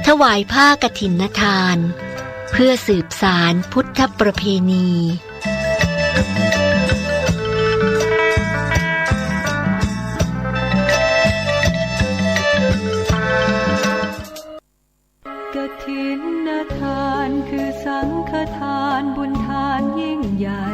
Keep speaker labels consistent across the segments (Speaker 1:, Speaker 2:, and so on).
Speaker 1: ถวายผ้ากฐินทานเพื่อสืบสานพุทธประเพณี
Speaker 2: กฐินทานคือสังฆทานบุญทานยิ่งใหญ่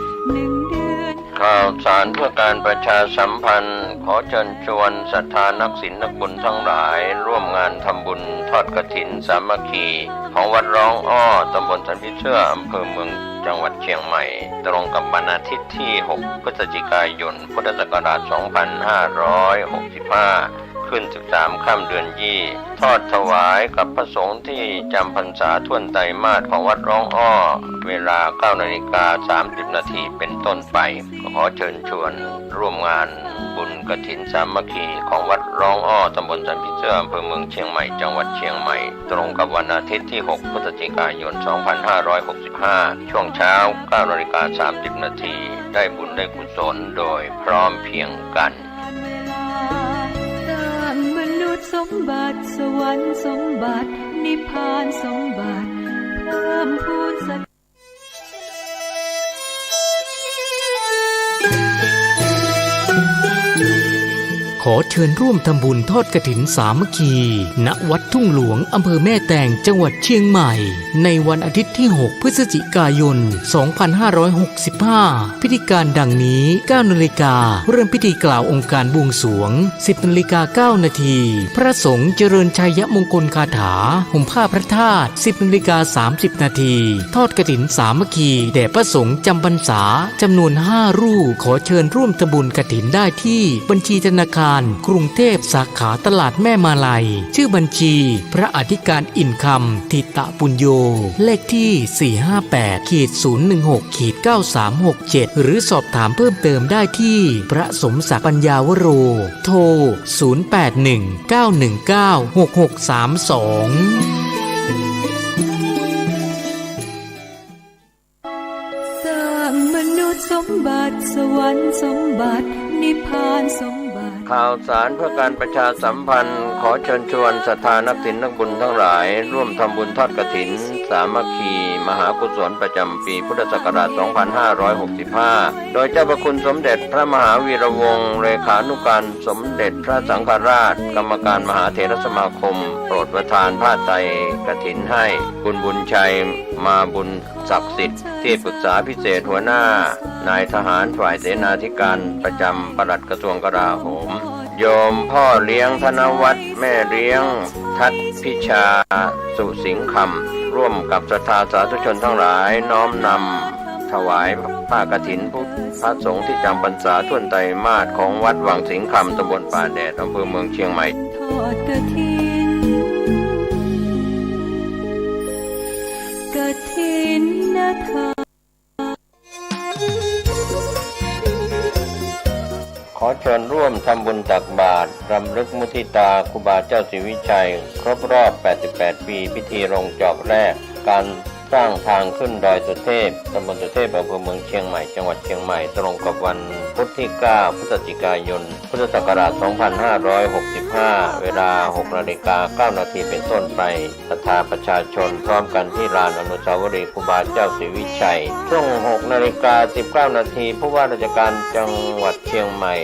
Speaker 2: 1 เดือน
Speaker 3: ข่าวสารเพื่อการประชาสัมพันธ์ขอเชิญชวนศรัทธานักศีลนักบุญทั้งหลายร่วมงานทำบุญทอดกฐินสามัคคีของวัดร้องอ้อตำบลสันพิเชื่ออำเภอเมืองจังหวัดเชียงใหม่ตรงกับวันอาทิตย์ที่ 6 พฤศจิกายน พุทธศักราช 2565 ขึ้น 13 ค่ำเดือนยี่ทอดถวายกับพระสงฆ์ที่จำพรรษาท่วนไตรมาสของวัดร้องอ้อเวลา 9:30 น.เป็นต้นไปขอเชิญชวนร่วมงานบุญกฐินสามัคคีของวัดร้องอ้อตำบลสันพิเชื่ออำเภอเมืองเชียงใหม่จังหวัดเชียงใหม่ตรงกับวันอาทิตย์ที่ 6 พฤศจิกายน 2565 ช่วงเช้า 9:30 น.ได้บุญได้กุศลโดยพร้อมเพรียงกัน
Speaker 2: สมบัติสวรรค์สมบัตินิพพานสมบัติเพิ่มพูนสัก
Speaker 4: ขอเชิญร่วมทำบุญทอดกฐินสามัคคีณวัดทุ่งหลวงอำเภอแม่แตงจังหวัดเชียงใหม่ในวันอาทิตย์ที่ 6 พฤศจิกายน 2565 พิธีการดังนี้ 9 นาฬิกาเริ่มพิธีกล่าวองค์การบวงสรวง 10 นาฬิกา 9 นาทีพระสงฆ์เจริญชัยมงคลคาถาห่มผ้าพระธาตุ 10 นาฬิกา 30 นาทีทอดกฐินสามัคคีแด่พระสงฆ์จำพรรษาจำนวน 5 รูปขอเชิญร่วมทำบุญกฐินได้ที่บัญชีธนาคารกรุงเทพสาขาตลาดแม่มาลัยชื่อบัญชีพระอธิการอินคำทิตะปุญโญเลขที่ 458-016-9367 หรือสอบถามเพิ่มเติมได้ที่พระสมศักดิ์ปัญญาวโรโทร 081-919-6632
Speaker 2: มนุษย์สมบัติสวรรค์สมบัตินิพพานสมบัติ
Speaker 3: ข่าวสารเพื่อการประชาสัมพันธ์ขอเชิญชวนศรัทธานักศีลนักบุญทั้งหลายร่วมทำบุญทอดกฐินสามัคคีมหากุศลประจำปีพุทธศักราช 2565 โดยเจ้าพระคุณสมเด็จพระมหาวีระวงศ์เลขานุการสมเด็จพระสังฆราชกรรมการมหาเถรสมาคมโปรดประทานผ้าไตรกฐินให้คุณบุญชัยมาบุญศักดิ์สิทธิ์ที่ปรึกษาพิเศษหัวหน้านายทหารฝ่ายเสนาธิการประจำปลัดกระทรวงกลาโหมโยมพ่อเลี้ยงธนวัฒน์แม่เลี้ยงทัศพิชาสุสิงห์คำร่วมกับศรัทธาสาธุชนทั้งหลายน้อมนำถวายผ้ากฐินพระสงฆ์ที่จำพรรษาท่วนไตรมาสของวัดวังสิงห์คำตำบลป่าแดดอำเภอเมืองเชียงใหม่
Speaker 2: ทอดกฐินทาน
Speaker 3: ขอเชิญร่วมทำบุญตักบาตรรำลึกมุทิตาครูบาเจ้าศรีวิชัยครบรอบ 88 ปีพิธีลงจอบแรกการสร้างทางขึ้นดอยสุเทพตำบลสุเทพอำเภอเมืองเชียงใหม่จังหวัดเชียงใหม่ตรงกับวันพุธที่ 9 พฤศจิกายน พุทธศักราช 2565 เวลา 6:09 น.เป็นต้นไปศรัทธาประชาชนพร้อมกันที่ลานอนุสาวรีย์ครูบาเจ้าศรีวิชัยช่วง 6:19 น.ผู้ว่าราชการจังหวัดเชียงใหม่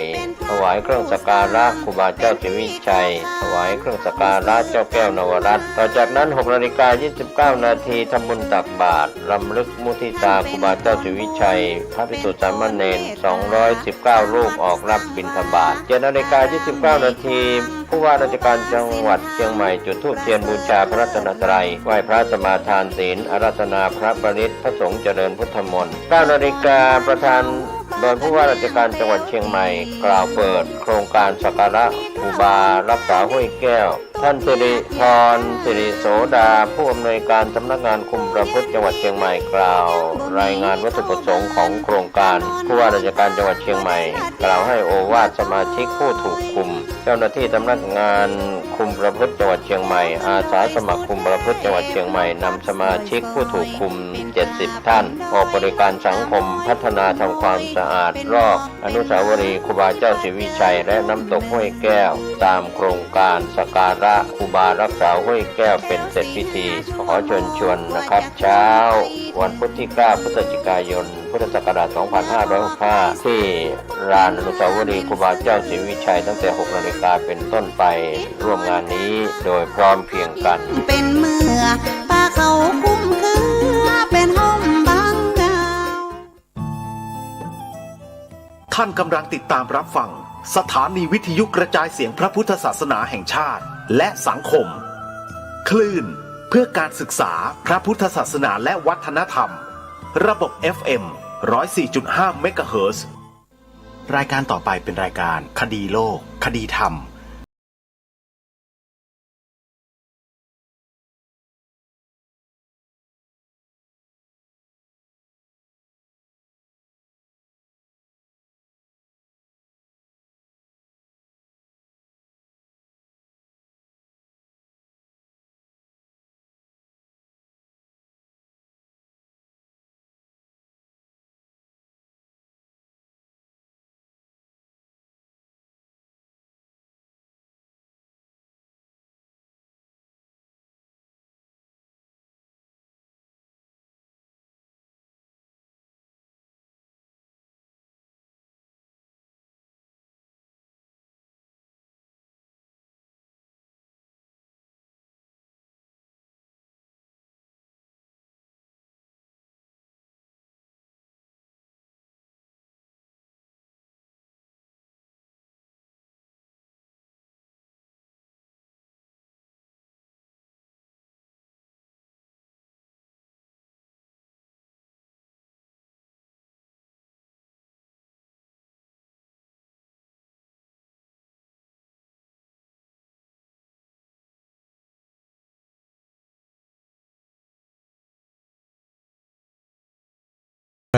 Speaker 3: ถวายเครื่องสักการะครูบาเจ้าศรีวิชัยถวายเครื่องสักการะเจ้าแก้วนวรัตน์ต่อจากนั้น 6:29 น.ทำบุญตักบาตรรำลึกมุทิตาครูบาเจ้าศรีวิชัยพระภิกษุสามเณร219 รูปออกรับบิณฑบาต 7:29 น.ผู้ว่าราชการจังหวัดเชียงใหม่จุดธูปเทียนบูชาพระรัตนตรัยไหว้พระสมาทานศีลอาราธนาพระปริตรพระสงฆ์เจริญพุทธมนต์ 9 นาฬิกาประธานโดยผู้ว่าราชการจังหวัดเชียงใหม่กล่าวเปิดโครงการสักการะครูบารักษาห้วยแก้วท่านสิริพรสิริโสดาผู้อำนวยการสำนักงานคุมประพฤติจังหวัดเชียงใหม่กล่าวรายงานวัตถุประสงค์ของโครงการผู้ว่าราชการจังหวัดเชียงใหม่กล่าวให้โอวาทสมาชิกผู้ถูกคุมเจ้าหน้าที่สำนักงานคุม ประพฤติจังหวัดเชียงใหม่อาสาสมัครคุมประพฤติจังหวัดเชียงใหม่นำสมาชิกผู้ถูกคุม70ท่านออกบริการสังคมพัฒนาทำความสะอาดรอบอนุสาวรีย์ครูบาเจ้าศรีวิชัยและน้ำตกห้วยแก้วตามโครงการสักการะครูบารักษาห้วยแก้วเป็นเสร็จพิธีขอเชิญชวนนะครับเช้าวันพุธที่9พฤศจิกายนพุทธศักราช2565ที่ลานอนุสาวรีย์ครูบาเจ้าศรีวิชัยตั้งแต่ 6 นาฬิกาเป็นต้นไปร่วมงานนี้โดยพร้อมเพรียงกัน
Speaker 5: เป็นเมื่อป้าเขาคุ้มคือเป็นห้องบางดาว
Speaker 6: ท่านกำลังติดตามรับฟังสถานีวิทยุกระจายเสียงพระพุทธศาสนาแห่งชาติและสังคมคลื่นเพื่อการศึกษาพระพุทธศาสนาและวัฒนธรรมระบบ FM 104.5 เมกะเฮิรตซ์รายการต่อไปเป็นรายการคดีโลกคดีธรรม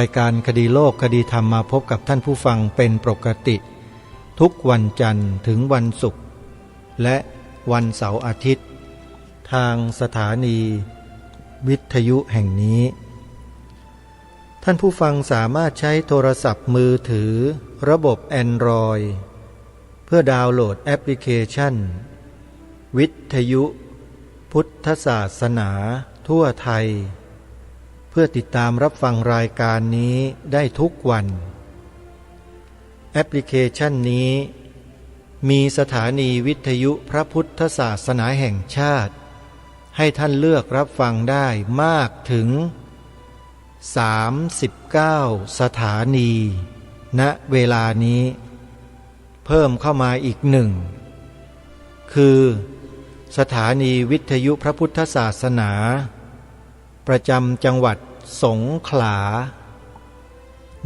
Speaker 7: รายการคดีโลกคดีธรรมมาพบกับท่านผู้ฟังเป็นปกติทุกวันจันทร์ถึงวันศุกร์และวันเสาร์อาทิตย์ทางสถานีวิทยุแห่งนี้ท่านผู้ฟังสามารถใช้โทรศัพท์มือถือระบบ Android เพื่อดาวน์โหลดแอปพลิเคชันวิทยุพุทธศาสนาทั่วไทยเพื่อติดตามรับฟังรายการนี้ได้ทุกวันแอปพลิเคชันนี้มีสถานีวิทยุพระพุทธศาสนาแห่งชาติให้ท่านเลือกรับฟังได้มากถึง39สถานีณเวลานี้เพิ่มเข้ามาอีกหนึ่งคือสถานีวิทยุพระพุทธศาสนาประจำจังหวัดสงขลา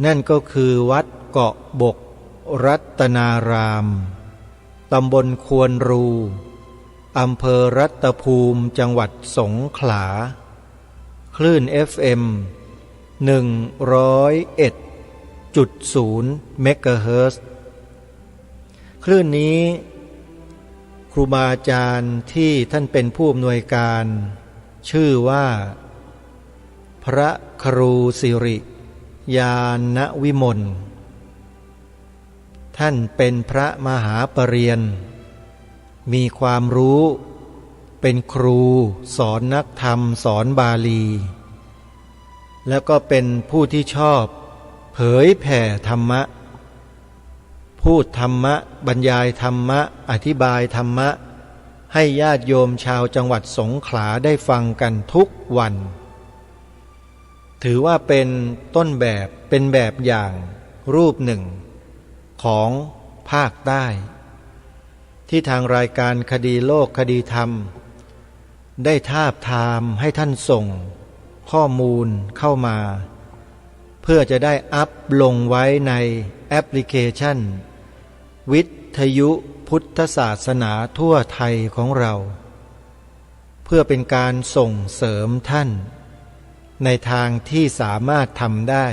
Speaker 7: นั่นก็คือวัดเกาะบกรัตนารามตำบลควนรูอำเภอรัตภูมิจังหวัดสงขลาคลื่น FM 101.0 เมกะเฮิรตซ์คลื่นนี้ครูบาอาจารย์ที่ท่านเป็นผู้อำนวยการชื่อว่าพระครูสิริญาณวิมลท่านเป็นพระมหาปรริญญามีความรู้เป็นครูสอนนักธรรมสอนบาลีแล้วก็เป็นผู้ที่ชอบเผยแผ่ธรรมะพูดธรรมะบรรยายธรรมะอธิบายธรรมะให้ญาติโยมชาวจังหวัดสงขลาได้ฟังกันทุกวันถือว่าเป็นต้นแบบเป็นแบบอย่างรูปหนึ่งของภาคใต้ที่ทางรายการคดีโลกคดีธรรมได้ทาบทามให้ท่านส่งข้อมูลเข้ามาเพื่อจะได้อัพลงไว้ในแอปพลิเคชันวิทยุพุทธศาสนาทั่วไทยของเราเพื่อเป็นการส่งเสริมท่านในทางที่สามารถทำได้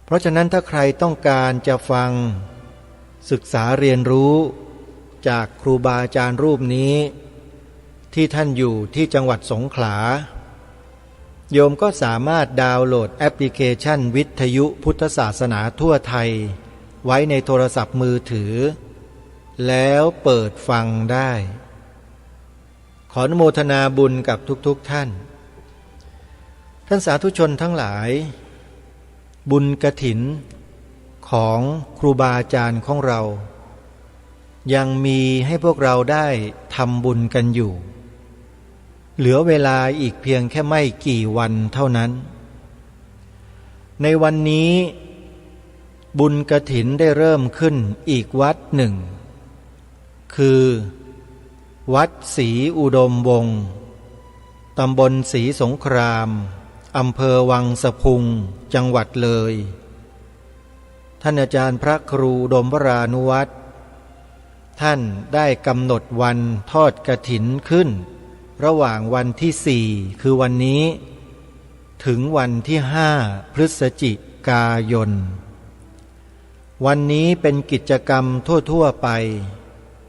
Speaker 7: เพราะฉะนั้นถ้าใครต้องการจะฟังศึกษาเรียนรู้ จากครูบาอาจารย์รูปนี้ที่ท่านอยู่ที่จังหวัดสงขลาโยมก็สามารถดาวน์โหลดแอปพลิเคชันวิทยุพุทธศาสนาทั่วไทยไว้ในโทรศัพท์มือถือแล้วเปิดฟังได้ขออนุโมทนาบุญกับทุกๆท่านสาธุชนทั้งหลายบุญกฐินของครูบาอาจารย์ของเรายังมีให้พวกเราได้ทำบุญกันอยู่เหลือเวลาอีกเพียงแค่ไม่กี่วันเท่านั้นในวันนี้บุญกฐินได้เริ่มขึ้นอีกวัดหนึ่งคือวัดศรีอุดมวงศ์ตำบลศรีสงครามอำเภอวังสะพุงจังหวัดเลยท่านอาจารย์พระครูอุดมวรานุวัตรท่านได้กำหนดวันทอดกฐินขึ้นระหว่างวันที่4คือวันนี้ถึงวันที่5พฤศจิกายนวันนี้เป็นกิจกรรมทั่วๆไป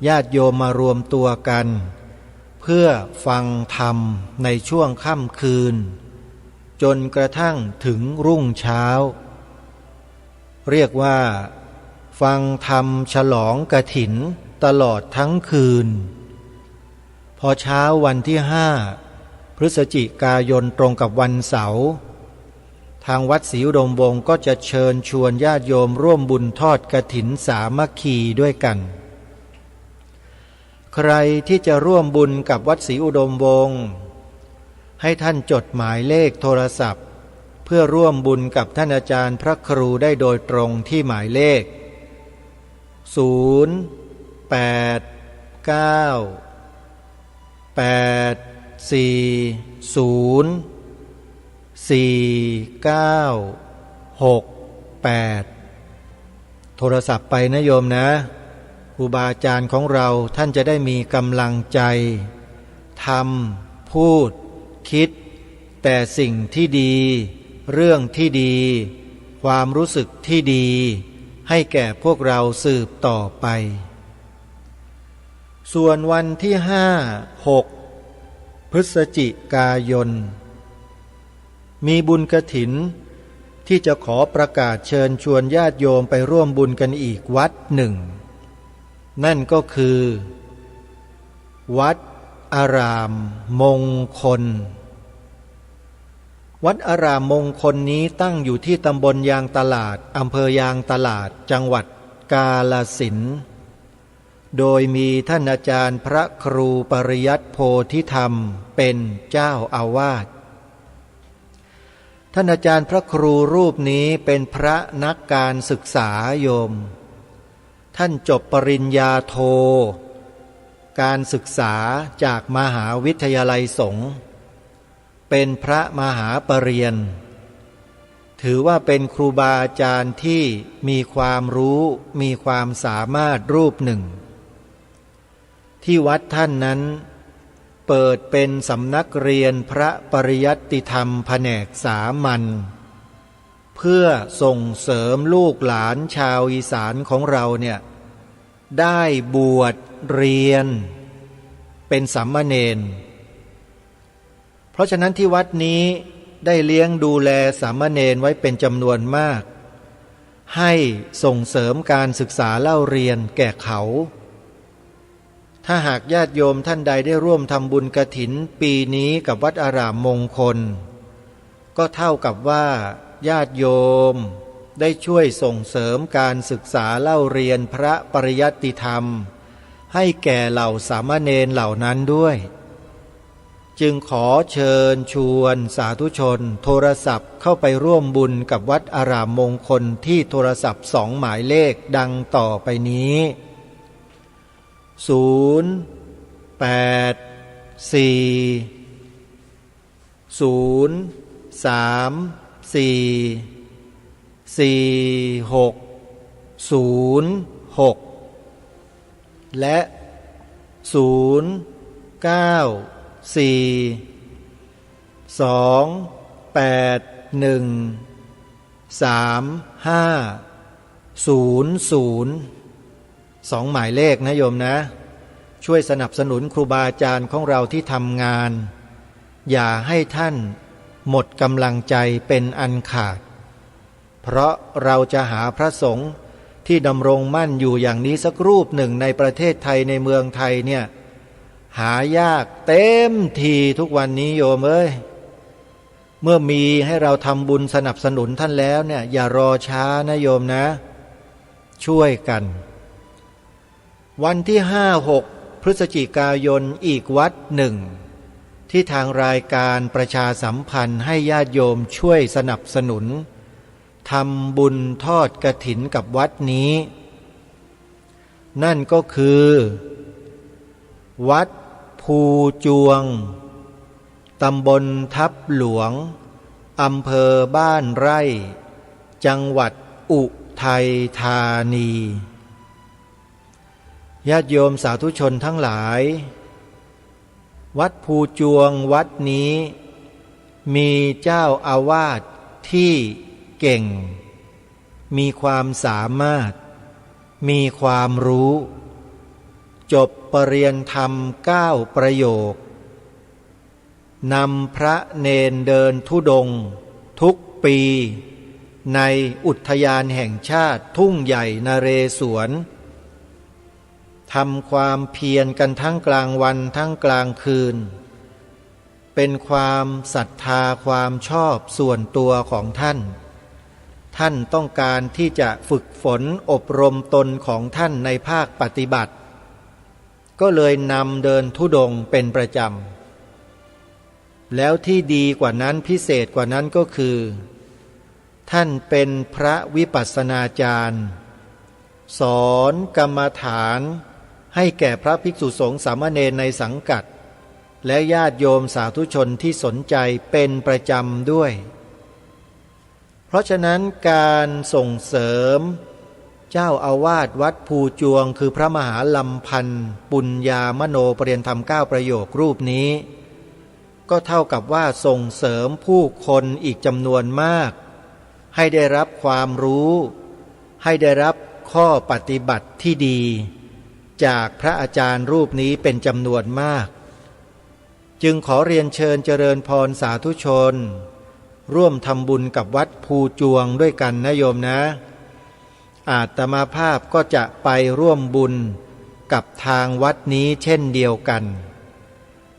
Speaker 7: ญาติโยมมารวมตัวกันเพื่อฟังธรรมในช่วงค่ำคืนจนกระทั่งถึงรุ่งเช้าเรียกว่าฟังธรรมฉลองกฐินตลอดทั้งคืนพอเช้าวันที่5พฤศจิกายนตรงกับวันเสาร์ทางวัดศรีอุดมวงศ์ก็จะเชิญชวนญาติโยมร่วมบุญทอดกฐินสามัคคีด้วยกันใครที่จะร่วมบุญกับวัดศรีอุดมวงศ์ให้ท่านจดหมายเลขโทรศัพท์เพื่อร่วมบุญกับท่านอาจารย์พระครูได้โดยตรงที่หมายเลขโทรศัพท์ไปนะโยมนะครูบาอาจารย์ของเราท่านจะได้มีกำลังใจทำพูดคิดแต่สิ่งที่ดีเรื่องที่ดีความรู้สึกที่ดีให้แก่พวกเราสืบต่อไปส่วนวันที่5-6 พฤศจิกายนมีบุญกฐินที่จะขอประกาศเชิญชวนญาติโยมไปร่วมบุญกันอีกวัดหนึ่งนั่นก็คือวัดอารามมงคลวัดอารามมงคลนี้ตั้งอยู่ที่ตำบลยางตลาดอำเภอยางตลาดจังหวัดกาฬสินธุ์โดยมีท่านอาจารย์พระครูปริยัติโพธิธรรมเป็นเจ้าอาวาสท่านอาจารย์พระครูรูปนี้เป็นพระนักการศึกษาโยมท่านจบปริญญาโทการศึกษาจากมหาวิทยาลัยสงฆ์เป็นพระมหาปรริญญาถือว่าเป็นครูบาอาจารย์ที่มีความรู้มีความสามารถรูปหนึ่งที่วัดท่านนั้นเปิดเป็นสำนักเรียนพระปริยัติธรรมแผนกสามัญเพื่อส่งเสริมลูกหลานชาวอีสานของเราเนี่ยได้บวชเรียนเป็นสามเณรเพราะฉะนั้นที่วัดนี้ได้เลี้ยงดูแลสามเณรไว้เป็นจำนวนมากให้ส่งเสริมการศึกษาเล่าเรียนแก่เขาถ้าหากญาติโยมท่านใดได้ร่วมทำบุญกฐินปีนี้กับวัดอารามมงคลก็เท่ากับว่าญาติโยมได้ช่วยส่งเสริมการศึกษาเล่าเรียนพระปริยัติธรรมให้แก่เหล่าสามเณรเหล่านั้นด้วยจึงขอเชิญชวนสาธุชนโทรศัพท์เข้าไปร่วมบุญกับวัดอารามมงคลที่โทรศัพท์2หมายเลขดังต่อไปนี้084-034-4606และ094-281-3500 2หมายเลขนะโยมนะ ช่วยสนับสนุนครูบาอาจารย์ของเราที่ทำงานอย่าให้ท่านหมดกำลังใจเป็นอันขาดเพราะเราจะหาพระสงฆ์ที่ดำรงมั่นอยู่อย่างนี้สักรูปหนึ่งในประเทศไทยในเมืองไทยเนี่ยหายากเต็มทีทุกวันนี้โยมเอ้ยเมื่อมีให้เราทำบุญสนับสนุนท่านแล้วเนี่ยอย่ารอช้านะโยมนะช่วยกันวันที่5-6 พฤศจิกายนอีกวัดหนึ่งที่ทางรายการประชาสัมพันธ์ให้ญาติโยมช่วยสนับสนุนทำบุญทอดกฐินกับวัดนี้นั่นก็คือวัดภูจวงตำบลทับหลวงอำเภอบ้านไร่จังหวัดอุทัยธานีญาติโยมสาธุชนทั้งหลายวัดภูจวงวัดนี้มีเจ้าอาวาสที่เก่งมีความสามารถมีความรู้จบปรริญญาธรรม9 ประโยคนำพระเนนเดินธุดงค์ทุกปีในอุทยานแห่งชาติทุ่งใหญ่นเรศวรทำความเพียรกันทั้งกลางวันทั้งกลางคืนเป็นความศรัทธาความชอบส่วนตัวของท่านท่านต้องการที่จะฝึกฝนอบรมตนของท่านในภาคปฏิบัติก็เลยนำเดินธุดงค์เป็นประจำแล้วที่ดีกว่านั้นพิเศษกว่านั้นก็คือท่านเป็นพระวิปัสสนาจารย์สอนกรรมฐานให้แก่พระภิกษุสงฆ์สามเณรในสังกัดและญาติโยมสาธุชนที่สนใจเป็นประจำด้วยเพราะฉะนั้นการส่งเสริมเจ้าอาวาสวัดภูจวงคือพระมหาลำพันธ์ปุญญามโนปริยธรรม9 ประโยครูปนี้ก็เท่ากับว่าส่งเสริมผู้คนอีกจำนวนมากให้ได้รับความรู้ให้ได้รับข้อปฏิบัติที่ดีจากพระอาจารย์รูปนี้เป็นจำนวนมากจึงขอเรียนเชิญเจริญพรสาธุชนร่วมทำบุญกับวัดภูจวงด้วยกันนะโยมนะอาตมาภาพก็จะไปร่วมบุญกับทางวัดนี้เช่นเดียวกัน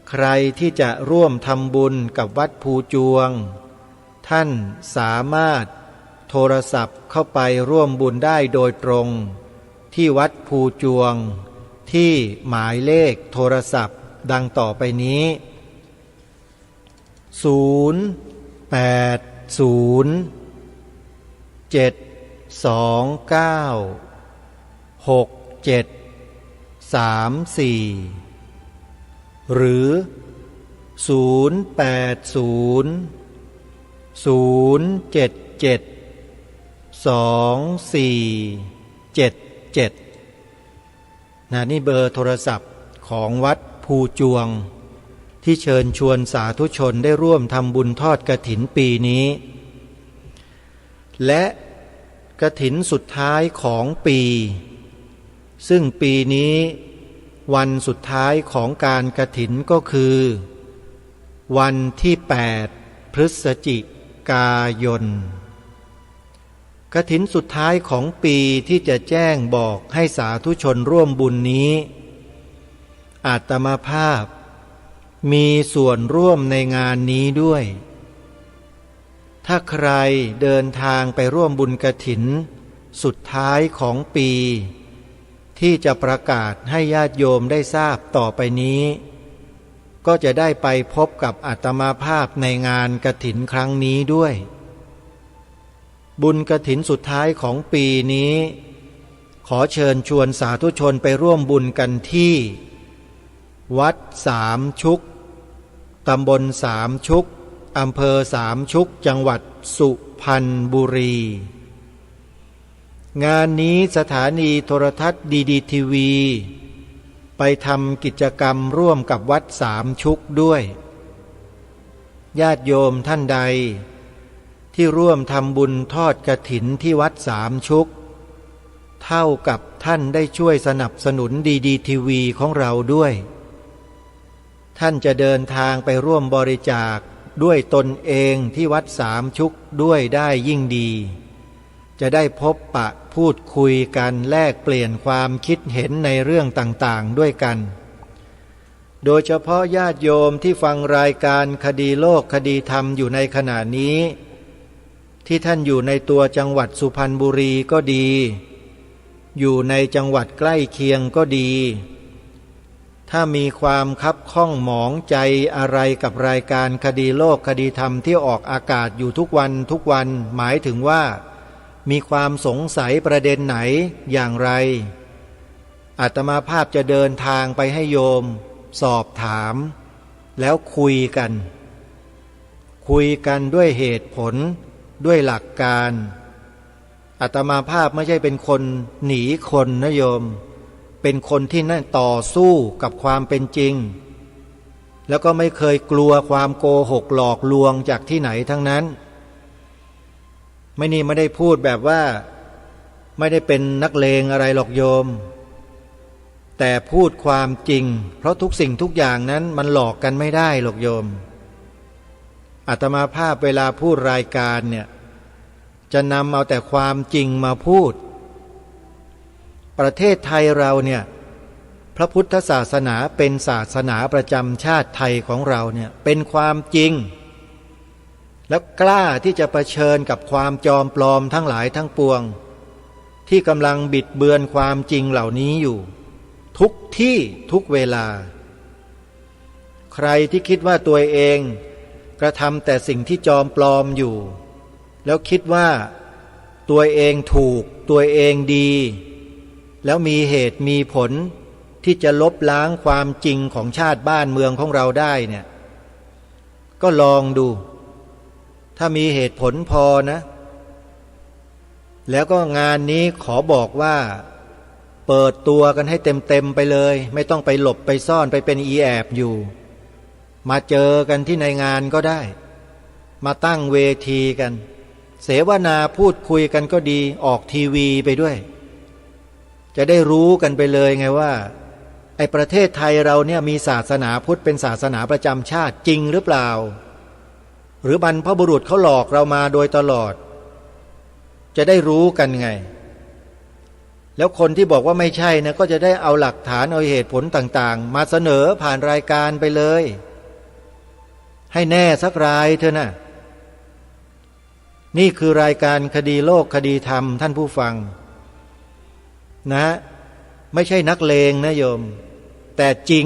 Speaker 7: ใครที่จะร่วมทำบุญกับวัดภูจวงท่านสามารถโทรศัพท์เข้าไปร่วมบุญได้โดยตรงที่วัดภูจวงที่หมายเลขโทรศัพท์ดังต่อไปนี้080-729-6734หรือ080-077-2477นี่เบอร์โทรศัพท์ของวัดภูจวงที่เชิญชวนสาธุชนได้ร่วมทำบุญทอดกฐินปีนี้และกฐินสุดท้ายของปีซึ่งปีนี้วันสุดท้ายของการกฐินก็คือวันที่8 พฤศจิกายนกฐินสุดท้ายของปีที่จะแจ้งบอกให้สาธุชนร่วมบุญนี้อาตมาภาพมีส่วนร่วมในงานนี้ด้วยถ้าใครเดินทางไปร่วมบุญกฐินสุดท้ายของปีที่จะประกาศให้ญาติโยมได้ทราบต่อไปนี้ก็จะได้ไปพบกับอาตมาภาพในงานกฐินครั้งนี้ด้วยบุญกฐินสุดท้ายของปีนี้ขอเชิญชวนสาธุชนไปร่วมบุญกันที่วัดสามชุกตำบลสามชุกอำเภอสามชุกจังหวัดสุพรรณบุรีงานนี้สถานีโทรทัศน์ดีทีวีไปทำกิจกรรมร่วมกับวัดสามชุกด้วยญาติโยมท่านใดที่ร่วมทำบุญทอดกฐินที่วัดสามชุก เท่ากับท่านได้ช่วยสนับสนุนดีทีวีของเราด้วยท่านจะเดินทางไปร่วมบริจาคด้วยตนเองที่วัดสามชุกด้วยได้ยิ่งดีจะได้พบปะพูดคุยกันแลกเปลี่ยนความคิดเห็นในเรื่องต่างๆด้วยกันโดยเฉพาะญาติโยมที่ฟังรายการคดีโลกคดีธรรมอยู่ในขณะนี้ที่ท่านอยู่ในตัวจังหวัดสุพรรณบุรีก็ดีอยู่ในจังหวัดใกล้เคียงก็ดีถ้ามีความคับข้องหมองใจอะไรกับรายการคดีโลกคดีธรรมที่ออกอากาศอยู่ทุกวันหมายถึงว่ามีความสงสัยประเด็นไหนอย่างไรอาตมาภาพจะเดินทางไปให้โยมสอบถามแล้วคุยกันด้วยเหตุผลด้วยหลักการอาตมาภาพไม่ใช่เป็นคนหนีคนนะโยมเป็นคนที่นั่นต่อสู้กับความเป็นจริงแล้วก็ไม่เคยกลัวความโกหกหลอกลวงจากที่ไหนทั้งนั้นไม่ได้พูดแบบว่าไม่ได้เป็นนักเลงอะไรหรอกโยมแต่พูดความจริงเพราะทุกสิ่งทุกอย่างนั้นมันหลอกกันไม่ได้หรอกโยมอาตมาภาพเวลาพูดรายการเนี่ยจะนำเอาแต่ความจริงมาพูดประเทศไทยเราเนี่ยพระพุทธศาสนาเป็นศาสนาประจำชาติไทยของเราเนี่ยเป็นความจริงแล้วกล้าที่จะเผชิญกับความจอมปลอมทั้งหลายทั้งปวงที่กำลังบิดเบือนความจริงเหล่านี้อยู่ทุกที่ทุกเวลาใครที่คิดว่าตัวเองกระทำแต่สิ่งที่จอมปลอมอยู่แล้วคิดว่าตัวเองถูกตัวเองดีแล้วมีเหตุมีผลที่จะลบล้างความจริงของชาติบ้านเมืองของเราได้เนี่ยก็ลองดูถ้ามีเหตุผลพอนะแล้วก็งานนี้ขอบอกว่าเปิดตัวกันให้เต็มไปเลยไม่ต้องไปหลบไปซ่อนไปเป็นอีแอบอยู่มาเจอกันที่ในงานก็ได้มาตั้งเวทีกันเสวนาพูดคุยกันก็ดีออกทีวีไปด้วยจะได้รู้กันไปเลยไงว่าไอ้ประเทศไทยเราเนี่ยมีศาสนาพุทธเป็นศาสนาประจำชาติจริงหรือเปล่าหรือบรรพบุรุษเขาหลอกเรามาโดยตลอดจะได้รู้กันไงแล้วคนที่บอกว่าไม่ใช่นะก็จะได้เอาหลักฐานเอาเหตุผลต่างๆมาเสนอผ่านรายการไปเลยให้แน่สักรายเถอะนะนี่คือรายการคดีโลกคดีธรรมท่านผู้ฟังนะไม่ใช่นักเลงนะโยมแต่จริง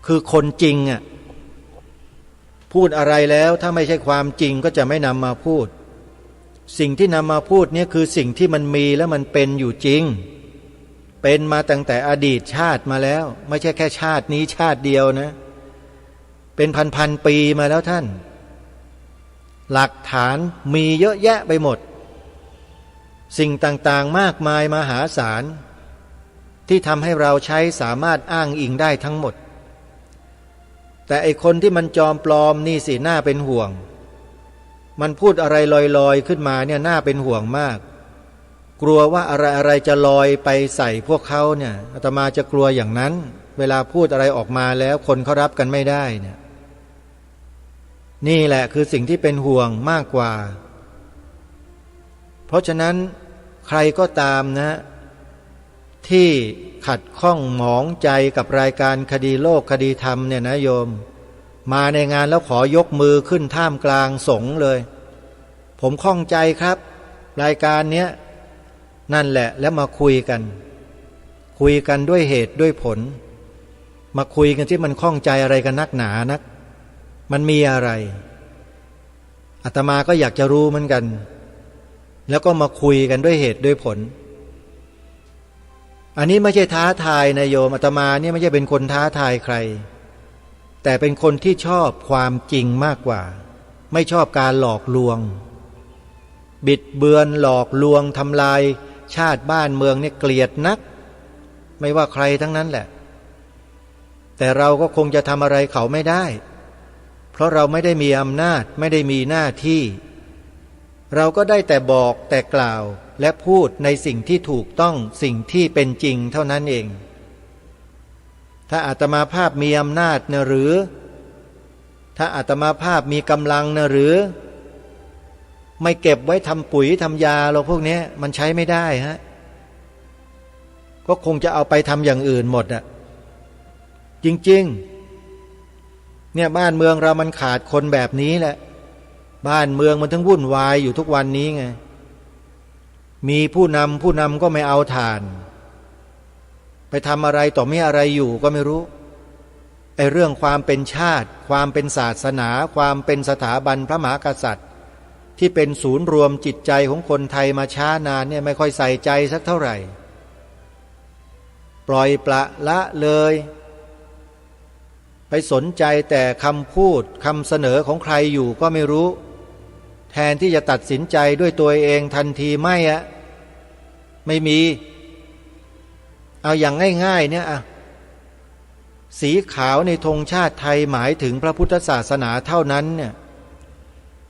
Speaker 7: คือคนจริงอ่ะพูดอะไรแล้วถ้าไม่ใช่ความจริงก็จะไม่นำมาพูดสิ่งที่นำมาพูดเนี่ยคือสิ่งที่มันมีและมันเป็นอยู่จริงเป็นมาตั้งแต่อดีตชาติมาแล้วไม่ใช่แค่ชาตินี้ชาติเดียวนะเป็นพันปีมาแล้วท่านหลักฐานมีเยอะแยะไปหมดสิ่งต่างๆมากมายมหาศาลที่ทำให้เราใช้สามารถอ้างอิงได้ทั้งหมดแต่ไอคนที่มันจอมปลอมนี่สิน่าเป็นห่วงมันพูดอะไรลอยๆขึ้นมาเนี่ยน่าเป็นห่วงมากกลัวว่าอะไรจะลอยไปใส่พวกเขาเนี่ยอาตมาจะกลัวอย่างนั้นเวลาพูดอะไรออกมาแล้วคนเขารับกันไม่ได้เนี่ยนี่แหละคือสิ่งที่เป็นห่วงมากกว่าเพราะฉะนั้นใครก็ตามนะที่ขัดข้องหมองใจกับรายการคดีโลกคดีธรรมเนี่ยนะโยมมาในงานแล้วขอยกมือขึ้นท่ามกลางสงฆ์เลยผมข้องใจครับรายการเนี้ยนั่นแหละแล้วมาคุยกันด้วยเหตุด้วยผลมาคุยกันที่มันข้องใจอะไรกันนักหนานักมันมีอะไรอาตมาก็อยากจะรู้เหมือนกันแล้วก็มาคุยกันด้วยเหตุด้วยผลอันนี้ไม่ใช่ท้าทายนะโยมอาตมาเนี่ยไม่ใช่เป็นคนท้าทายใครแต่เป็นคนที่ชอบความจริงมากกว่าไม่ชอบการหลอกลวงบิดเบือนหลอกลวงทำลายชาติบ้านเมืองเนี่ยเกลียดนักไม่ว่าใครทั้งนั้นแหละแต่เราก็คงจะทำอะไรเขาไม่ได้เพราะเราไม่ได้มีอำนาจไม่ได้มีหน้าที่เราก็ได้แต่บอกแต่กล่าว และพูดในสิ่งที่ถูกต้องสิ่งที่เป็นจริงเท่านั้นเองถ้าอาตมาภาพมีอำนาจนะหรือถ้าอาตมาภาพมีกำลังนะหรือไม่เก็บไว้ทำปุ๋ยทำยาเราพวกนี้มันใช้ไม่ได้ฮะก็คงจะเอาไปทำอย่างอื่นหมดอะจริงๆเนี่ยบ้านเมืองเรามันขาดคนแบบนี้แหละบ้านเมืองมันทั้งวุ่นวายอยู่ทุกวันนี้ไงมีผู้นำก็ไม่เอาทานไปทำอะไรต่อไม่อะไรอยู่ก็ไม่รู้ไอ้เรื่องความเป็นชาติความเป็นศาสนาความเป็นสถาบันพระมหากษัตริย์ที่เป็นศูนย์รวมจิตใจของคนไทยมาช้านานเนี่ยไม่ค่อยใส่ใจสักเท่าไหร่ปล่อยปละละเลยไปสนใจแต่คำพูดคำเสนอของใครอยู่ก็ไม่รู้แทนที่จะตัดสินใจด้วยตัวเองทันทีไม่มีเอาอย่างง่ายๆเนี่ยสีขาวในธงชาติไทยหมายถึงพระพุทธศาสนาเท่านั้นเนี่ย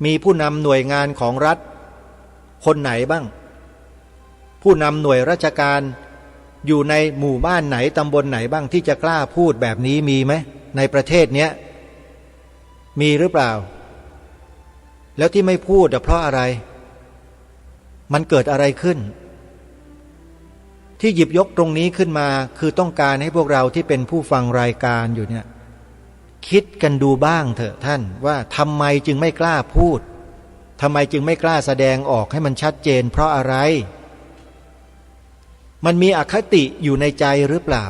Speaker 7: มีผู้นำหน่วยงานของรัฐคนไหนบ้างผู้นำหน่วยราชการอยู่ในหมู่บ้านไหนตำบลไหนบ้างที่จะกล้าพูดแบบนี้มีไหมในประเทศเนี้ยมีหรือเปล่าแล้วที่ไม่พูดเพราะอะไรมันเกิดอะไรขึ้นที่หยิบยกตรงนี้ขึ้นมาคือต้องการให้พวกเราที่เป็นผู้ฟังรายการอยู่เนี่ยคิดกันดูบ้างเถอะท่านว่าทำไมจึงไม่กล้าพูดทำไมจึงไม่กล้าแสดงออกให้มันชัดเจนเพราะอะไรมันมีอคติอยู่ในใจหรือเปล่า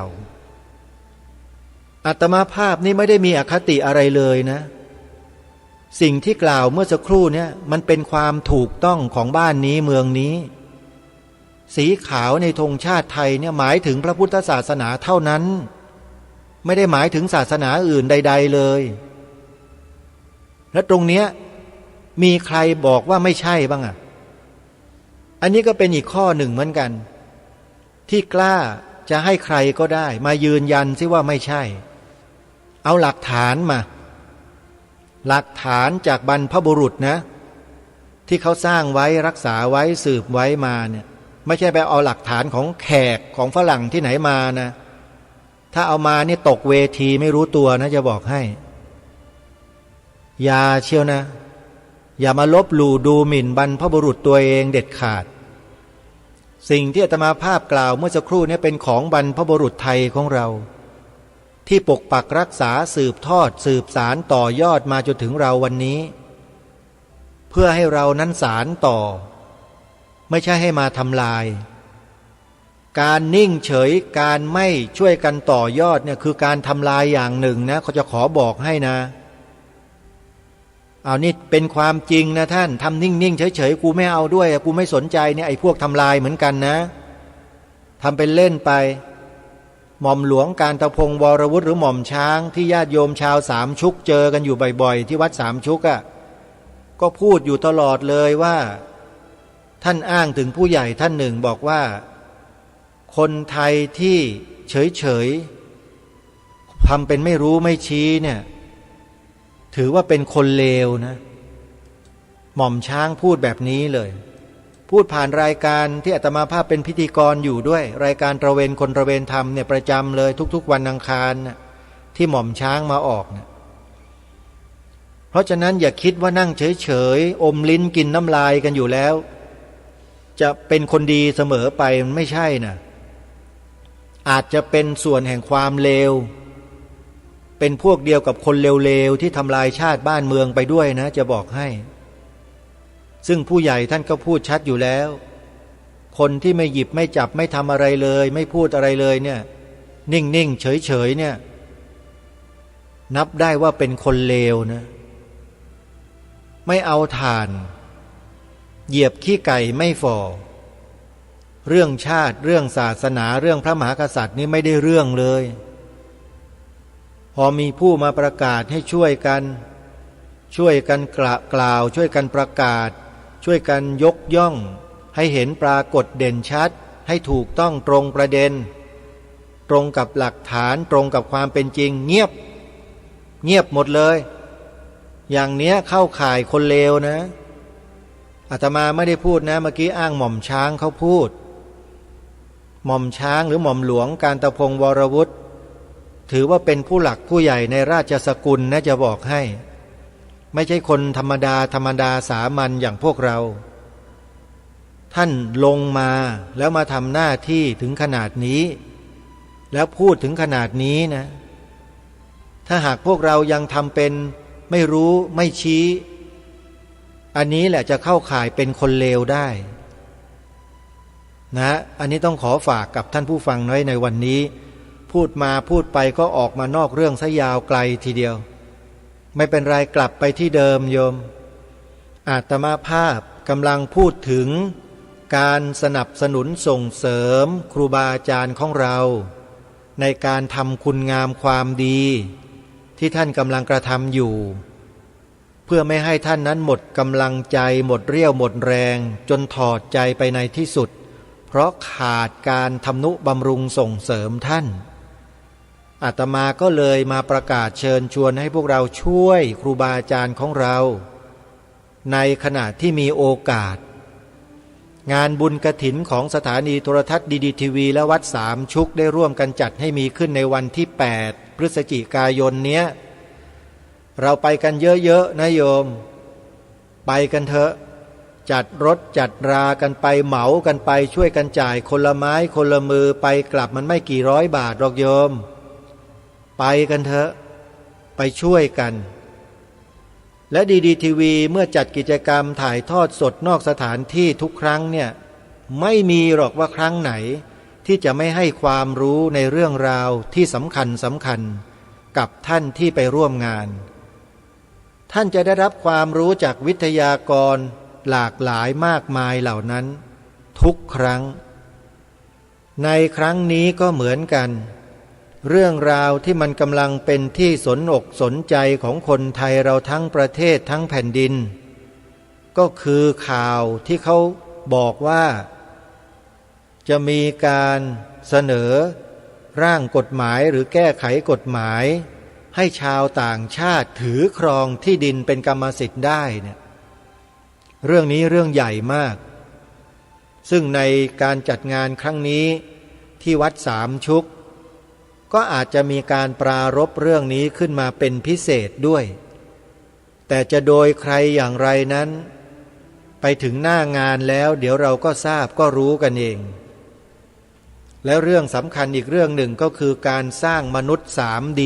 Speaker 7: อาตมาภาพนี่ไม่ได้มีอคติอะไรเลยนะสิ่งที่กล่าวเมื่อสักครู่เนี่ยมันเป็นความถูกต้องของบ้านนี้เมืองนี้สีขาวในธงชาติไทยเนี่ยหมายถึงพระพุทธศาสนาเท่านั้นไม่ได้หมายถึงศาสนาอื่นใดๆเลยและตรงเนี้ยมีใครบอกว่าไม่ใช่บ้างอันนี้ก็เป็นอีกข้อหนึ่งเหมือนกันที่กล้าจะให้ใครก็ได้มายืนยันซิว่าไม่ใช่เอาหลักฐานมาหลักฐานจากบรรพบุรุษนะที่เขาสร้างไว้รักษาไว้สืบไว้มาเนี่ยไม่ใช่ไปเอาหลักฐานของแขกของฝรั่งที่ไหนมานะถ้าเอามานี่ตกเวทีไม่รู้ตัวนะจะบอกให้อย่าเชียวนะอย่ามาลบหลู่ดูหมิ่นบรรพบุรุษตัวเองเด็ดขาดสิ่งที่อาตมาภาพกล่าวเมื่อสักครู่นี้เป็นของบรรพบุรุษไทยของเราที่ปกปักรักษาสืบทอดสืบสารต่อยอดมาจนถึงเราวันนี้เพื่อให้เรานั้นสารต่อไม่ใช่ให้มาทำลายการนิ่งเฉยการไม่ช่วยกันต่อยอดเนี่ยคือการทำลายอย่างหนึ่งนะเขาจะขอบอกให้นะเอานี่เป็นความจริงนะท่านทำนิ่งๆเฉยๆกูไม่เอาด้วยกูไม่สนใจเนี่ยไอ้พวกทำลายเหมือนกันนะทำเป็นเล่นไปหม่อมหลวงการตะพงวรวุฒิหรือหม่อมช้างที่ญาติโยมชาวสามชุกเจอกันอยู่บ่อยๆที่วัดสามชุกก็พูดอยู่ตลอดเลยว่าท่านอ้างถึงผู้ใหญ่ท่านหนึ่งบอกว่าคนไทยที่เฉยๆทำเป็นไม่รู้ไม่ชี้เนี่ยถือว่าเป็นคนเลวนะหม่อมช้างพูดแบบนี้เลยพูดผ่านรายการที่อาตมาภาพเป็นพิธีกรอยู่ด้วยรายการตระเวนคนตระเวนธรรมเนี่ยประจำเลยทุกๆวันอังคารนะที่หม่อมช้างมาออกนะเพราะฉะนั้นอย่าคิดว่านั่งเฉยๆอมลิ้นกินน้ำลายกันอยู่แล้วจะเป็นคนดีเสมอไปมันไม่ใช่นะอาจจะเป็นส่วนแห่งความเลวเป็นพวกเดียวกับคนเลวๆที่ทำลายชาติบ้านเมืองไปด้วยนะจะบอกให้ซึ่งผู้ใหญ่ท่านก็พูดชัดอยู่แล้วคนที่ไม่หยิบไม่จับไม่ทำอะไรเลยไม่พูดอะไรเลยเนี่ยนิ่งๆเฉยๆเนี่ยนับได้ว่าเป็นคนเลวนะไม่เอาถ่านเหยียบขี้ไก่ไม่ฝ่อเรื่องชาติเรื่องศาสนาเรื่องพระมหากษัตริย์นี่ไม่ได้เรื่องเลยพอมีผู้มาประกาศให้ช่วยกันกล่าวช่วยกันประกาศช่วยกันยกย่องให้เห็นปรากฏเด่นชัดให้ถูกต้องตรงประเด็นตรงกับหลักฐานตรงกับความเป็นจริงเงียบหมดเลยอย่างเนี้ยเข้าข่ายคนเลวนะ อาตมาไม่ได้พูดนะเมื่อกี้อ้างหม่อมช้างเขาพูดหม่อมช้างหรือหม่อมหลวงกาญตพงศ์วรวุฒิถือว่าเป็นผู้หลักผู้ใหญ่ในราชสกุลนะจะบอกให้ไม่ใช่คนธรรมดาสามัญอย่างพวกเราท่านลงมาแล้วมาทำหน้าที่ถึงขนาดนี้แล้วพูดถึงขนาดนี้นะถ้าหากพวกเรายังทำเป็นไม่รู้ไม่ชี้อันนี้แหละจะเข้าข่ายเป็นคนเลวได้นะอันนี้ต้องขอฝากกับท่านผู้ฟังน้อยในวันนี้พูดมาพูดไปก็ออกมานอกเรื่องซะยาวไกลทีเดียวไม่เป็นไรกลับไปที่เดิมโยมอาตมาภาพกำลังพูดถึงการสนับสนุนส่งเสริมครูบาอาจารย์ของเราในการทำคุณงามความดีที่ท่านกำลังกระทำอยู่เพื่อไม่ให้ท่านนั้นหมดกำลังใจหมดเรี่ยวหมดแรงจนถอดใจไปในที่สุดเพราะขาดการทำนุบำรุงส่งเสริมท่านอาตมาก็เลยมาประกาศเชิญชวนให้พวกเราช่วยครูบาอาจารย์ของเราในขณะที่มีโอกาสงานบุญกฐินของสถานีโทรทัศน์ดีทีวีและวัดสามชุกได้ร่วมกันจัดให้มีขึ้นในวันที่8พฤศจิกายนเนี้ยเราไปกันเยอะๆนะโยมไปกันเถอะจัดรถจัดรากันไปเหมากันไปช่วยกันจ่ายคนละไม้คนละมือไปกลับมันไม่กี่ร้อยบาทหรอกโยมไปกันเถอะไปช่วยกันและดีทีวีเมื่อจัดกิจกรรมถ่ายทอดสดนอกสถานที่ทุกครั้งเนี่ยไม่มีหรอกว่าครั้งไหนที่จะไม่ให้ความรู้ในเรื่องราวที่สำคัญกับท่านที่ไปร่วมงานท่านจะได้รับความรู้จากวิทยากรหลากหลายมากมายเหล่านั้นทุกครั้งในครั้งนี้ก็เหมือนกันเรื่องราวที่มันกำลังเป็นที่สนอกสนใจของคนไทยเราทั้งประเทศทั้งแผ่นดินก็คือข่าวที่เขาบอกว่าจะมีการเสนอร่างกฎหมายหรือแก้ไขกฎหมายให้ชาวต่างชาติถือครองที่ดินเป็นกรรมสิทธิ์ได้เนี่ยเรื่องนี้เรื่องใหญ่มากซึ่งในการจัดงานครั้งนี้ที่วัดสามชุกก็อาจจะมีการปรารภเรื่องนี้ขึ้นมาเป็นพิเศษด้วยแต่จะโดยใครอย่างไรนั้นไปถึงหน้างานแล้วเดี๋ยวเราก็ทราบก็รู้กันเองและเรื่องสำคัญอีกเรื่องหนึ่งก็คือการสร้างมนุษย์3D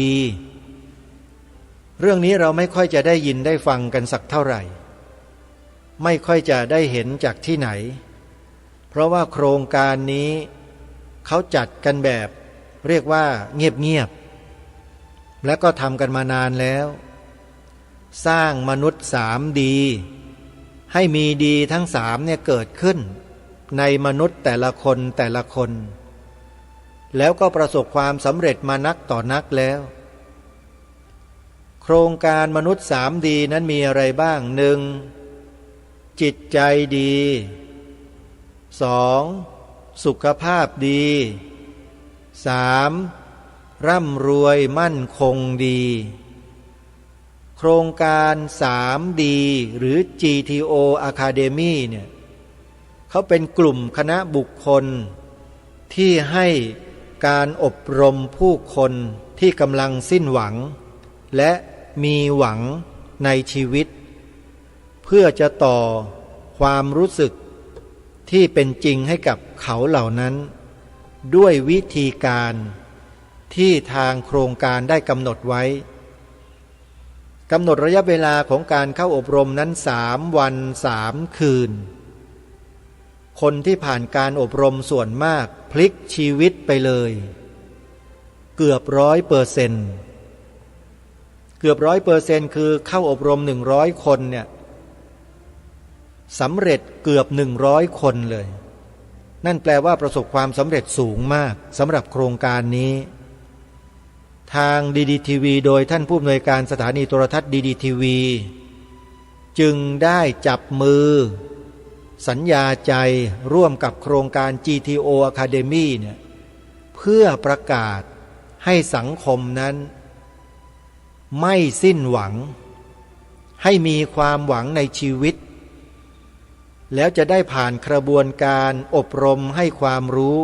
Speaker 7: เรื่องนี้เราไม่ค่อยจะได้ยินได้ฟังกันสักเท่าไหร่ไม่ค่อยจะได้เห็นจากที่ไหนเพราะว่าโครงการนี้เขาจัดกันแบบเรียกว่าเงียบๆและก็ทำกันมานานแล้วสร้างมนุษย์3Dให้มีดีทั้ง3เนี่ยเกิดขึ้นในมนุษย์แต่ละคนแล้วก็ประสบความสำเร็จมานักต่อนักแล้วโครงการมนุษย์3Dนั้นมีอะไรบ้าง 1. จิตใจดี 2. สุขภาพดี 3. ร่ำรวยมั่นคงดีโครงการ 3D หรือ GTO Academy เนี่ยเขาเป็นกลุ่มคณะบุคคลที่ให้การอบรมผู้คนที่กำลังสิ้นหวังและมีหวังในชีวิตเพื่อจะต่อความรู้สึกที่เป็นจริงให้กับเขาเหล่านั้นด้วยวิธีการที่ทางโครงการได้กำหนดไว้กำหนดระยะเวลาของการเข้าอบรมนั้น3 วัน 3 คืนคนที่ผ่านการอบรมส่วนมากพลิกชีวิตไปเลยเกือบ 100%เกือบ 100% คือเข้าอบรม100 คนเนี่ยสำเร็จเกือบ100 คนเลยนั่นแปลว่าประสบความสำเร็จสูงมากสำหรับโครงการนี้ทางดีทีวีโดยท่านผู้อำนวยการสถานีโทรทัศน์ดีทีวีจึงได้จับมือสัญญาใจร่วมกับโครงการ GTO Academy เนี่ยเพื่อประกาศให้สังคมนั้นไม่สิ้นหวังให้มีความหวังในชีวิต แล้วจะได้ผ่านกระบวนการอบรมให้ความรู้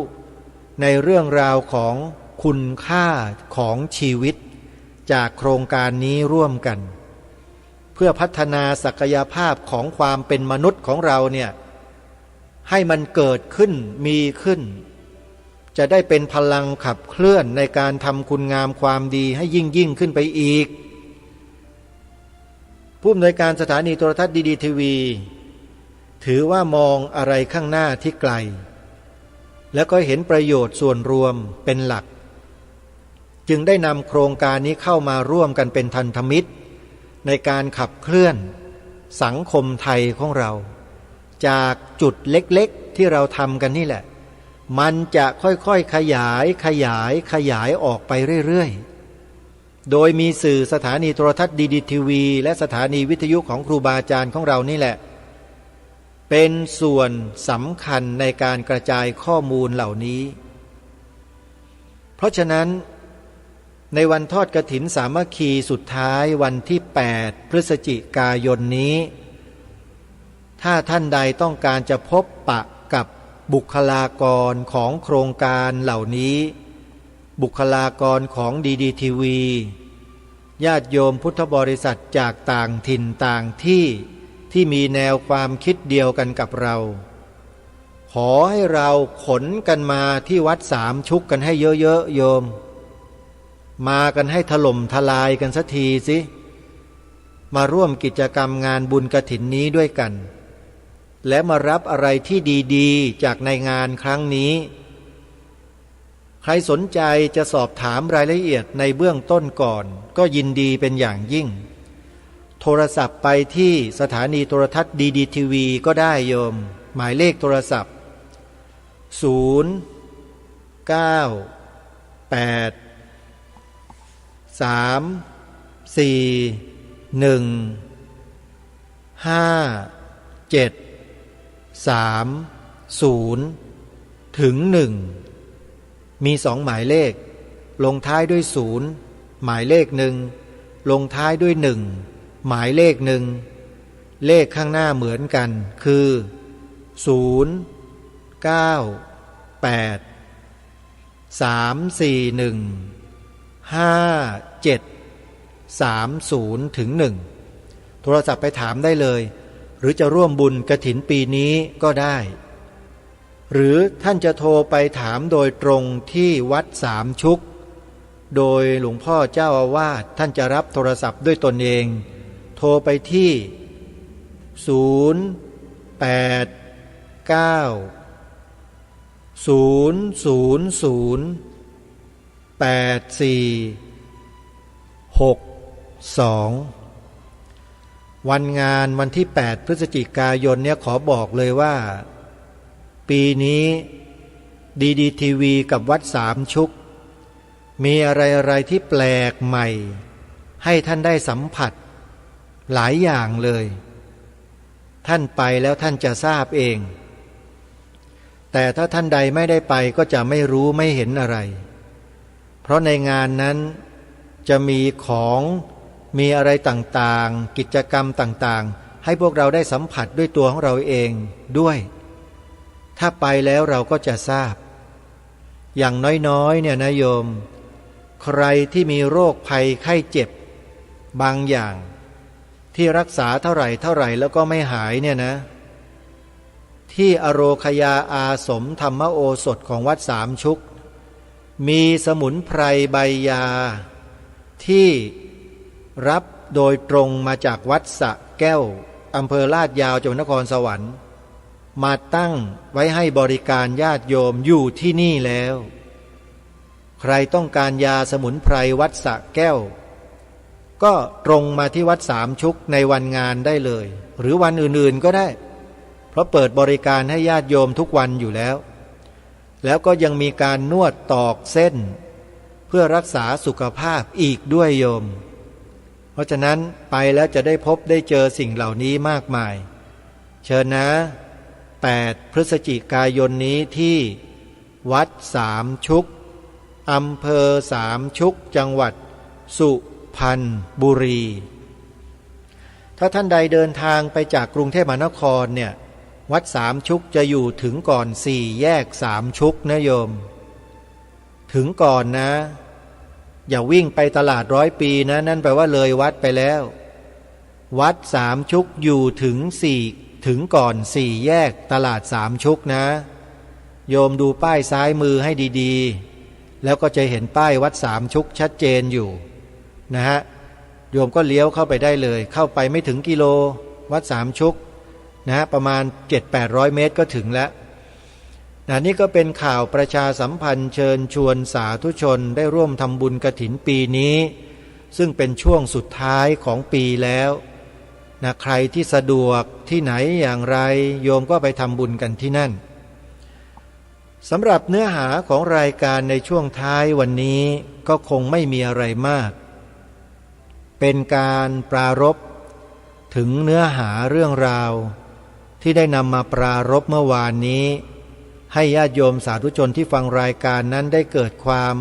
Speaker 7: ในเรื่องราวของคุณค่าของชีวิตจากโครงการนี้ร่วมกันเพื่อพัฒนาศักยภาพของความเป็นมนุษย์ของเราเนี่ยให้มันเกิดขึ้นมีขึ้นจะได้เป็นพลังขับเคลื่อนในการทำคุณงามความดีให้ยิ่งขึ้นไปอีกผู้อำนวยการสถานีโทรทัศน์ดีทีวีถือว่ามองอะไรข้างหน้าที่ไกลแล้วก็เห็นประโยชน์ส่วนรวมเป็นหลักจึงได้นำโครงการนี้เข้ามาร่วมกันเป็นพันธมิตรในการขับเคลื่อนสังคมไทยของเราจากจุดเล็กๆที่เราทำกันนี่แหละมันจะค่อยๆขยายออกไปเรื่อยๆโดยมีสื่อสถานีโทรทัศน์ดีทีวีและสถานีวิทยุของครูบาอาจารย์ของเรานี่แหละเป็นส่วนสำคัญในการกระจายข้อมูลเหล่านี้เพราะฉะนั้นในวันทอดกฐินสามัคคีสุดท้ายวันที่8พฤศจิกายนนี้ถ้าท่านใดต้องการจะพบปะกับบุคลากรของโครงการเหล่านี้บุคลากรของดีทีวีญาติโยมพุทธบริษัทจากต่างถิ่นต่างที่มีแนวความคิดเดียวกันกับเราขอให้เราขนกันมาที่วัดสามชุกกันให้เยอะๆโยมมากันให้ถล่มทลายกันสักทีสิมาร่วมกิจกรรมงานบุญกฐินนี้ด้วยกันและมารับอะไรที่ดีๆจากในงานครั้งนี้ใครสนใจจะสอบถามรายละเอียดในเบื้องต้นก่อนก็ยินดีเป็นอย่างยิ่งโทรศัพท์ไปที่สถานีโทรทัศน์ดีทีวีก็ได้โยมหมายเลขโทรศัพท์091 มี2หมายเลขลงท้ายด้วย0หมายเลขหนึ่งลงท้ายด้วย1หมายเลขหนึ่งเลขข้างหน้าเหมือนกันคือ098-341-5730-1โทรศัพท์ไปถามได้เลยหรือจะร่วมบุญกฐินปีนี้ก็ได้หรือท่านจะโทรไปถามโดยตรงที่วัดสามชุกโดยหลวงพ่อเจ้าอาวาสท่านจะรับโทรศัพท์ด้วยตนเองโทรไปที่วันงานวันที่8พฤศจิกายนเนี่ยขอบอกเลยว่าปีนี้ดีทีวีกับวัดสามชุกมีอะไรที่แปลกใหม่ให้ท่านได้สัมผัสหลายอย่างเลยท่านไปแล้วท่านจะทราบเองแต่ถ้าท่านใดไม่ได้ไปก็จะไม่รู้ไม่เห็นอะไรเพราะในงานนั้นจะมีของมีอะไรต่างๆกิจกรรมต่างๆให้พวกเราได้สัมผัสด้วยตัวของเราเองด้วยถ้าไปแล้วเราก็จะทราบอย่างน้อยๆเนี่ยนะโยมใครที่มีโรคภัยไข้เจ็บบางอย่างที่รักษาเท่าไหร่แล้วก็ไม่หายเนี่ยนะที่อโรคยาอาสมธรรมโอสถของวัดสามชุกมีสมุนไพรใบยาที่รับโดยตรงมาจากวัดสระแก้วอำเภอลาดยาวจังหวัดนครสวรรค์มาตั้งไว้ให้บริการญาติโยมอยู่ที่นี่แล้วใครต้องการยาสมุนไพรวัดสระแก้วก็ตรงมาที่วัดสามชุกในวันงานได้เลยหรือวันอื่นๆก็ได้เพราะเปิดบริการให้ญาติโยมทุกวันอยู่แล้วก็ยังมีการนวดตอกเส้นเพื่อรักษาสุขภาพอีกด้วยโยมเพราะฉะนั้นไปแล้วจะได้พบได้เจอสิ่งเหล่านี้มากมายเชิญนะ8พฤศจิกายนนี้ที่วัดสามชุกอำเภอสามชุกจังหวัดสุพรรณบุรีถ้าท่านใดเดินทางไปจากกรุงเทพมหานครเนี่ย วัดสามชุกจะอยู่ถึงก่อนสี่แยกสามชุกนะโยมถึงก่อนนะอย่าวิ่งไปตลาด100 ปีนะนั่นแปลว่าเลยวัดไปแล้ววัดสามชุกอยู่ถึงก่อนสี่แยกตลาดสามชุกนะโยมดูป้ายซ้ายมือให้ดีๆแล้วก็จะเห็นป้ายวัดสามชุกชัดเจนอยู่นะฮะโยมก็เลี้ยวเข้าไปได้เลยเข้าไปไม่ถึงกิโลวัดสามชุกนะฮะประมาณ 700-800 เมตรก็ถึงแล้วนี่ก็เป็นข่าวประชาสัมพันธ์เชิญชวนสาธุชนได้ร่วมทำบุญกฐินปีนี้ซึ่งเป็นช่วงสุดท้ายของปีแล้วนะใครที่สะดวกที่ไหนอย่างไรโยมก็ไปทำบุญกันที่นั่นสำหรับเนื้อหาของรายการในช่วงท้ายวันนี้ก็คงไม่มีอะไรมากเป็นการปรารภถึงเนื้อหาเรื่องราวที่ได้นำมาปรารภเมื่อวานนี้ให้ญาติโยมสาธุชนที่ฟังรายการนั้นได้เกิดความ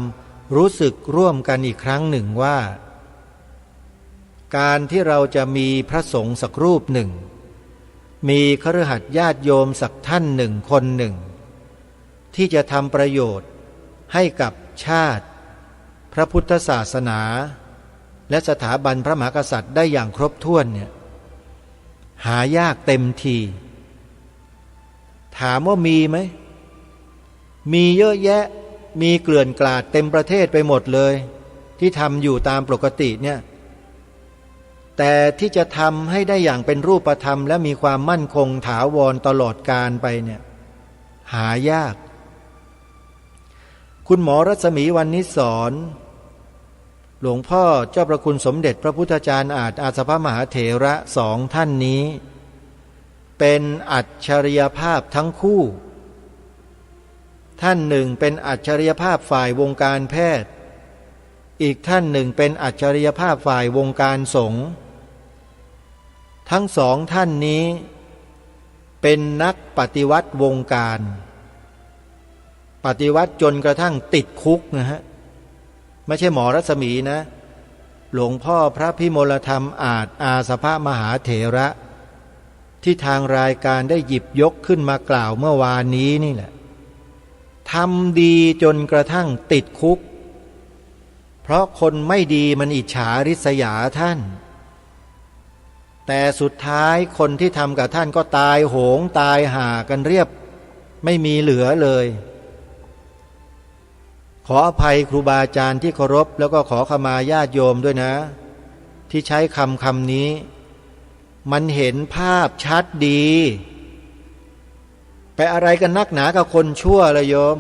Speaker 7: รู้สึกร่วมกันอีกครั้งหนึ่งว่าการที่เราจะมีพระสงฆ์สักรูปหนึ่งมีคฤหัสถ์ญาติโยมสักท่านหนึ่งคนหนึ่งที่จะทำประโยชน์ให้กับชาติพระพุทธศาสนาและสถาบันพระมหากษัตริย์ได้อย่างครบถ้วนเนี่ยหายากเต็มทีถามว่ามีไหมมีเยอะแยะมีเกลื่อนกลาดเต็มประเทศไปหมดเลยที่ทำอยู่ตามปกติเนี่ยแต่ที่จะทำให้ได้อย่างเป็นรูปธรรมและมีความมั่นคงถาวรตลอดกาลไปเนี่ยหายากคุณหมอรัศมีวรรณนิสรหลวงพ่อเจ้าประคุณสมเด็จพระพุทธจารย์อาสพมหาเถระสองท่านนี้เป็นอัจฉริยภาพทั้งคู่ท่านหนึ่งเป็นอัจฉริยภาพฝ่ายวงการแพทย์อีกท่านหนึ่งเป็นอัจฉริยภาพฝ่ายวงการสงฆ์ทั้งสองท่านนี้เป็นนักปฏิวัติวงการปฏิวัติจนกระทั่งติดคุกนะฮะไม่ใช่หมอรัศมีนะหลวงพ่อพระพิมลธรรมอาสพมหาเถระที่ทางรายการได้หยิบยกขึ้นมากล่าวเมื่อวานนี้นี่แหละทำดีจนกระทั่งติดคุกเพราะคนไม่ดีมันอิจฉาริษยาท่านแต่สุดท้ายคนที่ทำกับท่านก็ตายโหงตายห่ากันเรียบไม่มีเหลือเลยขออภัยครูบาอาจารย์ที่เคารพแล้วก็ขอขมาญาติโยมด้วยนะที่ใช้คำนี้มันเห็นภาพชัดดีไปอะไรกันนักหนากับคนชั่วละโยม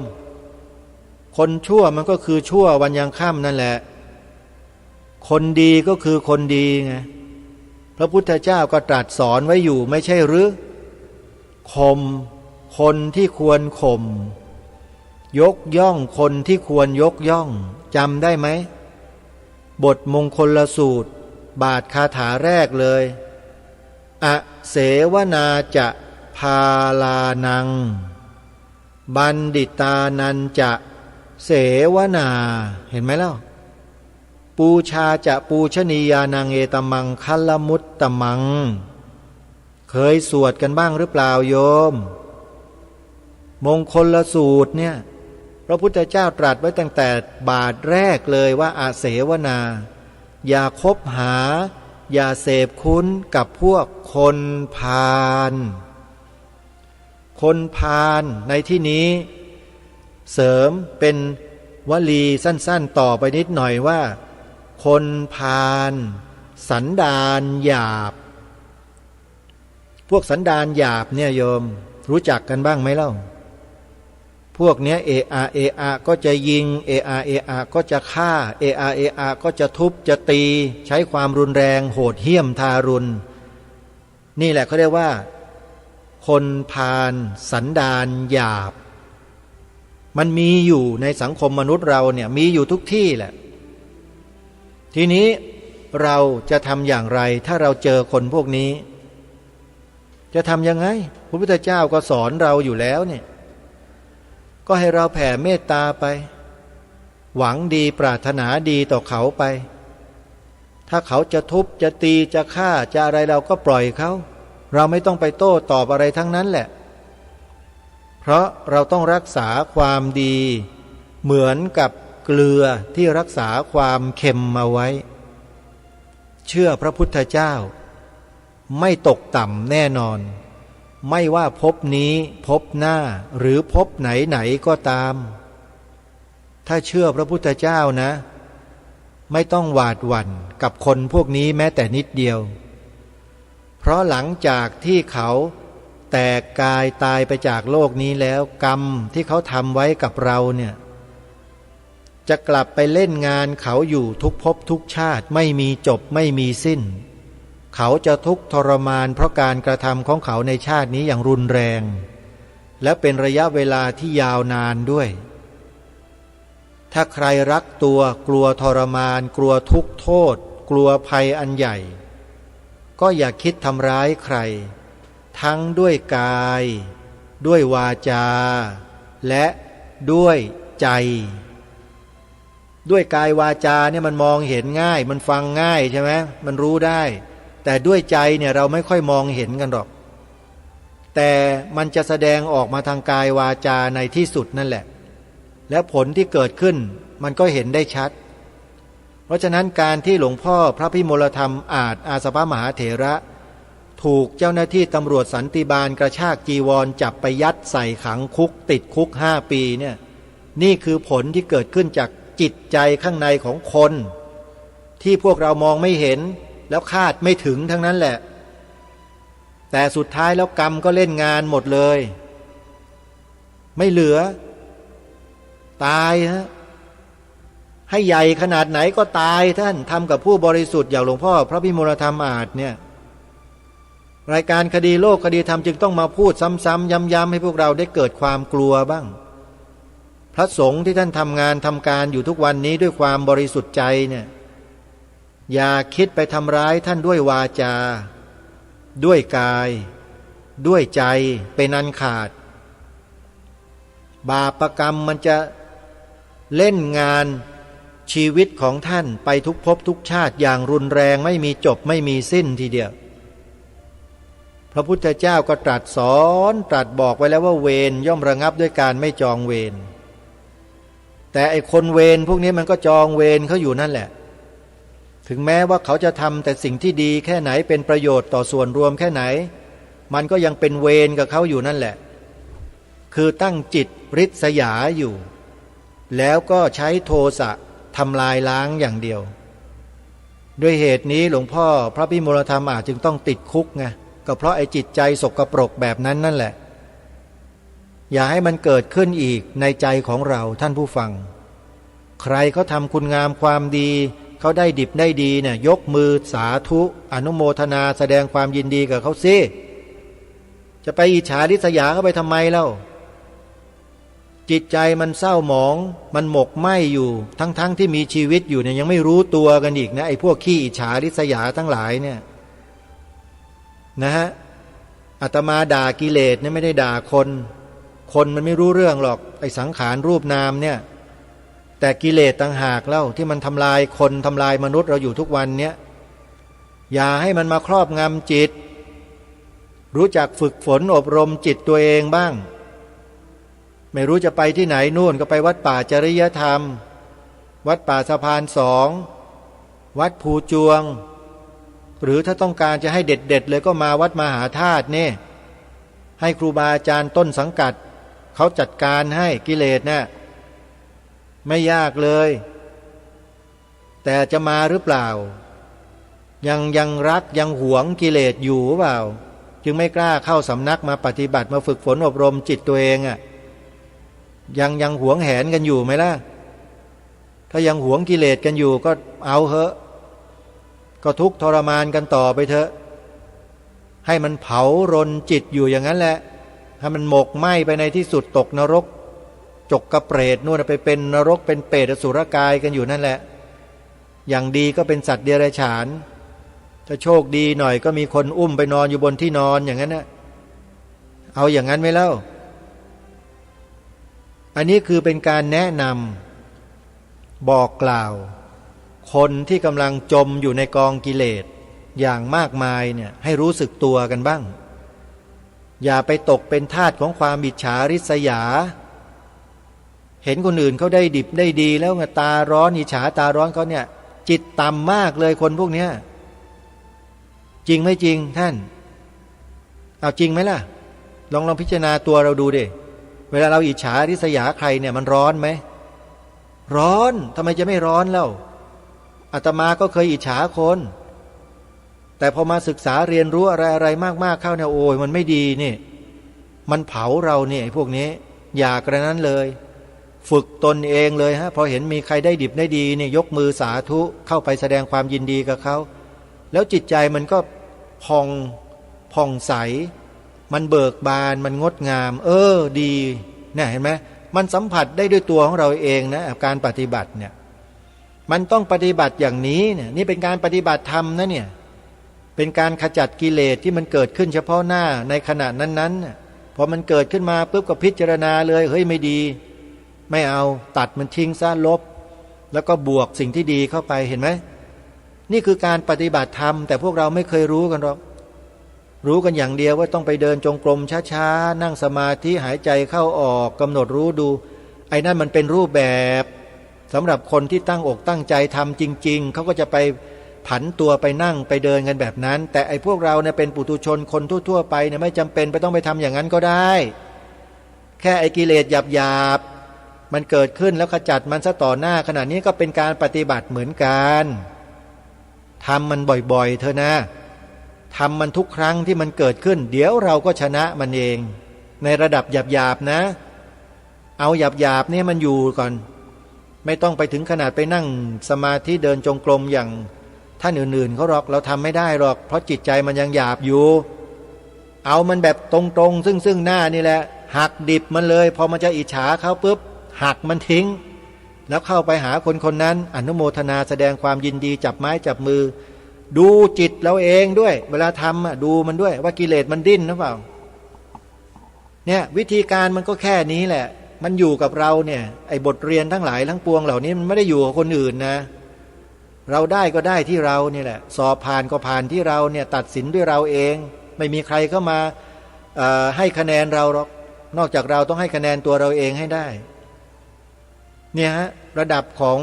Speaker 7: คนชั่วมันก็คือชั่ววันยังค่ำนั่นแหละคนดีก็คือคนดีไงพระพุทธเจ้าก็ตรัสสอนไว้อยู่ไม่ใช่หรือข่มคนที่ควรข่มยกย่องคนที่ควรยกย่องจำได้ไหมบทมงคลสูตรบาทคาถาแรกเลยอเสวนาจะพาลานังบัณฑิตานันจะเสวนาเห็นไหมเล่าปูชาจะปูชนียานังเอตมังคัลลมุตตมังเคยสวดกันบ้างหรือเปล่าโยมมงคลสูตรเนี่ยพระพุทธเจ้าตรัสไว้ตั้งแต่บาทแรกเลยว่าอาเสวนาอย่าคบหาอย่าเสพคุ้นกับพวกคนพาลคนพาลในที่นี้เสริมเป็นวลีสั้นๆต่อไปนิดหน่อยว่าคนพาลสันดานหยาบพวกสันดานหยาบเนี่ยโยมรู้จักกันบ้างไหมเล่าพวกเนี้ยเออาก็จะยิงเออาก็จะฆ่าเออาก็จะทุบจะตีใช้ความรุนแรงโหดเหี้ยมทารุณนี่แหละเขาเรียกว่าคนพาลสันดานหยาบมันมีอยู่ในสังคมมนุษย์เราเนี่ยมีอยู่ทุกที่แหละทีนี้เราจะทำอย่างไรถ้าเราเจอคนพวกนี้จะทำยังไงพระพุทธเจ้าก็สอนเราอยู่แล้วเนี่ยก็ให้เราแผ่เมตตาไปหวังดีปรารถนาดีต่อเขาไปถ้าเขาจะทุบจะตีจะฆ่าจะอะไรเราก็ปล่อยเขาเราไม่ต้องไปโต้ตอบอะไรทั้งนั้นแหละ เพราะเราต้องรักษาความดีเหมือนกับเกลือที่รักษาความเค็มเอาไว้เชื่อพระพุทธเจ้าไม่ตกต่ำแน่นอนไม่ว่าภพนี้ภพหน้าหรือภพไหนก็ตามถ้าเชื่อพระพุทธเจ้านะไม่ต้องหวาดหวั่นกับคนพวกนี้แม้แต่นิดเดียวเพราะหลังจากที่เขาแตกกายตายไปจากโลกนี้แล้วกรรมที่เขาทำไว้กับเราเนี่ยจะกลับไปเล่นงานเขาอยู่ทุกภพทุกชาติไม่มีจบไม่มีสิ้นเขาจะทุกข์ทรมานเพราะการกระทำของเขาในชาตินี้อย่างรุนแรงและเป็นระยะเวลาที่ยาวนานด้วยถ้าใครรักตัวกลัวทรมานกลัวทุกข์โทษกลัวภัยอันใหญ่ก็อย่าคิดทำร้ายใครทั้งด้วยกายด้วยวาจาและด้วยใจด้วยกายวาจาเนี่ยมันมองเห็นง่ายมันฟังง่ายใช่ไหมมันรู้ได้แต่ด้วยใจเนี่ยเราไม่ค่อยมองเห็นกันหรอกแต่มันจะแสดงออกมาทางกายวาจาในที่สุดนั่นแหละและผลที่เกิดขึ้นมันก็เห็นได้ชัดเพราะฉะนั้นการที่หลวงพ่อพระพิมลธรรมอาสพมหาเถระถูกเจ้าหน้าที่ตำรวจสันติบาลกระชากจีวรจับไปยัดใส่ขังคุกติดคุก5 ปีเนี่ยนี่คือผลที่เกิดขึ้นจากจิตใจข้างในของคนที่พวกเรามองไม่เห็นแล้วคาดไม่ถึงทั้งนั้นแหละแต่สุดท้ายแล้วกรรมก็เล่นงานหมดเลยไม่เหลือตายฮะให้ใหญ่ขนาดไหนก็ตายท่านทำกับผู้บริสุทธิ์อย่างหลวงพ่อพระพิมลธรรมอาจเนี่ยรายการคดีโลกคดีธรรมจึงต้องมาพูดซ้ำๆย้ำๆให้พวกเราได้เกิดความกลัวบ้างพระสงฆ์ที่ท่านทำงานทำการอยู่ทุกวันนี้ด้วยความบริสุทธิ์ใจเนี่ยอย่าคิดไปทำร้ายท่านด้วยวาจาด้วยกายด้วยใจเป็นอันขาดบาปกรรมมันจะเล่นงานชีวิตของท่านไปทุกภพทุกชาติอย่างรุนแรงไม่มีจบไม่มีสิ้นทีเดียวพระพุทธเจ้าก็ตรัสสอนตรัสบอกไว้แล้วว่าเวรย่อมระงับด้วยการไม่จองเวรแต่ไอ้คนเวรพวกนี้มันก็จองเวรเขาอยู่นั่นแหละถึงแม้ว่าเขาจะทำแต่สิ่งที่ดีแค่ไหนเป็นประโยชน์ต่อส่วนรวมแค่ไหนมันก็ยังเป็นเวรกับเขาอยู่นั่นแหละคือตั้งจิตริษยาอยู่แล้วก็ใช้โทสะทำลายล้างอย่างเดียวด้วยเหตุนี้หลวงพ่อพระพิมลธรรมอาจจึงต้องติดคุกไงก็เพราะไอ้จิตใจสกปรกแบบนั้นนั่นแหละอย่าให้มันเกิดขึ้นอีกในใจของเราท่านผู้ฟังใครเขาทำคุณงามความดีเขาได้ดิบได้ดีเนี่ยยกมือสาธุอนุโมทนาแสดงความยินดีกับเขาสิจะไปอิจฉาริษยาเขาไปทำไมเล่าจิตใจมันเศร้าหมองมันหมกไหม้อยู่ทั้งที่มีชีวิตอยู่เนี่ยยังไม่รู้ตัวกันอีกนะไอ้พวกขี้อิจฉาริษยาทั้งหลายเนี่ยนะฮะอาตมาด่ากิเลสเนี่ยไม่ได้ด่าคนมันไม่รู้เรื่องหรอกไอ้สังขารรูปนามเนี่ยแต่กิเลสต่างหากเล่าที่มันทำลายคนทำลายมนุษย์เราอยู่ทุกวันเนี้ยอย่าให้มันมาครอบงำจิตรู้จักฝึกฝนอบรมจิตตัวเองบ้างไม่รู้จะไปที่ไหนนู่นก็ไปวัดป่าจริยธรรมวัดป่าสะพาน2วัดภูจวงหรือถ้าต้องการจะให้เด็ดเลยก็มาวัดมหาธาตุเนี่ยให้ครูบาอาจารย์ต้นสังกัดเขาจัดการให้กิเลสเนี่ยไม่ยากเลยแต่จะมาหรือเปล่ายังรักยังหวงกิเลสอยู่เปล่าจึงไม่กล้าเข้าสำนักมาปฏิบัติมาฝึกฝนอบรมจิตตัวเองอ่ะยังหวงแหนกันอยู่ไหมล่ะถ้ายังหวงกิเลสกันอยู่ก็เอาเถอะก็ทุกข์ทรมานกันต่อไปเถอะให้มันเผารนจิตอยู่อย่างนั้นแหละให้มันหมกไหม้ไปในที่สุดตกนรกจกกระเปรตนู่นไปเป็นนรกเป็นเปรตอสุรกายกันอยู่นั่นแหละอย่างดีก็เป็นสัตว์เดรัจฉานถ้าโชคดีหน่อยก็มีคนอุ้มไปนอนอยู่บนที่นอนอย่างนั้นนะเอาอย่างนั้นไหมเล่าอันนี้คือเป็นการแนะนำบอกกล่าวคนที่กำลังจมอยู่ในกองกิเลสอย่างมากมายเนี่ยให้รู้สึกตัวกันบ้าง อย่าไปตกเป็นทาสของความอิจฉาริษยาเห็นคนอื่นเขาได้ดิบได้ดีแล้วไงตาร้อนอิจฉาตาร้อนเขาเนี่ยจิตต่ำมากเลยคนพวกเนี้ยจริงไม่จริงท่านเอาจริงไหมล่ะลองพิจารณาตัวเราดูดิเวลาเราอิจฉาริษยาใครเนี่ยมันร้อนไหมร้อนทำไมจะไม่ร้อนเล่าอาตมาก็เคยอิจฉาคนแต่พอมาศึกษาเรียนรู้อะไรมากๆเข้าเนี่ยโอ้ยมันไม่ดีนี่มันเผาเราเนี่ยพวกนี้อย่ากระนั้นเลยฝึกตนเองเลยฮะพอเห็นมีใครได้ดิบได้ดีเนี่ยยกมือสาธุเข้าไปแสดงความยินดีกับเขาแล้วจิตใจมันก็ผ่องใสมันเบิกบานมันงดงามดีเนี่ยเห็นไหมมันสัมผัสได้ด้วยตัวของเราเองนะการปฏิบัติเนี่ยมันต้องปฏิบัติอย่างนี้เนี่ยนี่เป็นการปฏิบัติธรรมนะเนี่ยเป็นการขจัดกิเลสที่มันเกิดขึ้นเฉพาะหน้าในขณะนั้นๆพอมันเกิดขึ้นมาปุ๊บก็พิจารณาเลยเฮ้ยไม่ดีไม่เอาตัดมันทิ้งซะลบแล้วก็บวกสิ่งที่ดีเข้าไปเห็นไหมนี่คือการปฏิบัติธรรมแต่พวกเราไม่เคยรู้กันหรอกรู้กันอย่างเดียวว่าต้องไปเดินจงกรมช้าๆนั่งสมาธิหายใจเข้าออกกำหนดรู้ดูไอ้นั่นมันเป็นรูปแบบสำหรับคนที่ตั้งอกตั้งใจทำจริงๆเขาก็จะไปผันตัวไปนั่งไปเดินกันแบบนั้นแต่ไอ้พวกเราเนี่ยเป็นปุถุชนคนทั่วๆไปเนี่ยไม่จำเป็นไปต้องไปทำอย่างนั้นก็ได้แค่ไอ้กิเลสหยาบๆมันเกิดขึ้นแล้วขจัดมันซะต่อหน้าขณะนี้ก็เป็นการปฏิบัติเหมือนกันทำมันบ่อยๆเถอะนะทำมันทุกครั้งที่มันเกิดขึ้นเดี๋ยวเราก็ชนะมันเองในระดับหยาบๆนะเอาหยาบๆนี่มันอยู่ก่อนไม่ต้องไปถึงขนาดไปนั่งสมาธิเดินจงกรมอย่างท่านอื่นๆเขาหรอกเราทำไม่ได้หรอกเพราะจิตใจมันยังหยาบอยู่เอามันแบบตรงๆซึ่งหน้านี่แหละหักดิบมันเลยพอมันจะอิจฉาเขาปุ๊บหักมันทิ้งแล้วเข้าไปหาคนนั้นอนุโมทนาแสดงความยินดีจับไม้จับมือดูจิตเราเองด้วยเวลาทำดูมันด้วยว่ากิเลสมันดิ้นหรือเปล่าเนี่ยวิธีการมันก็แค่นี้แหละมันอยู่กับเราเนี่ยไอ้บทเรียนทั้งหลายทั้งปวงเหล่านี้มันไม่ได้อยู่กับคนอื่นนะเราได้ก็ได้ที่เรานี่แหละสอบผ่านก็ผ่านที่เราเนี่ยตัดสินด้วยเราเองไม่มีใครเข้ามาให้คะแนนเราหรอกนอกจากเราต้องให้คะแนนตัวเราเองให้ได้เนี่ยฮะระดับของ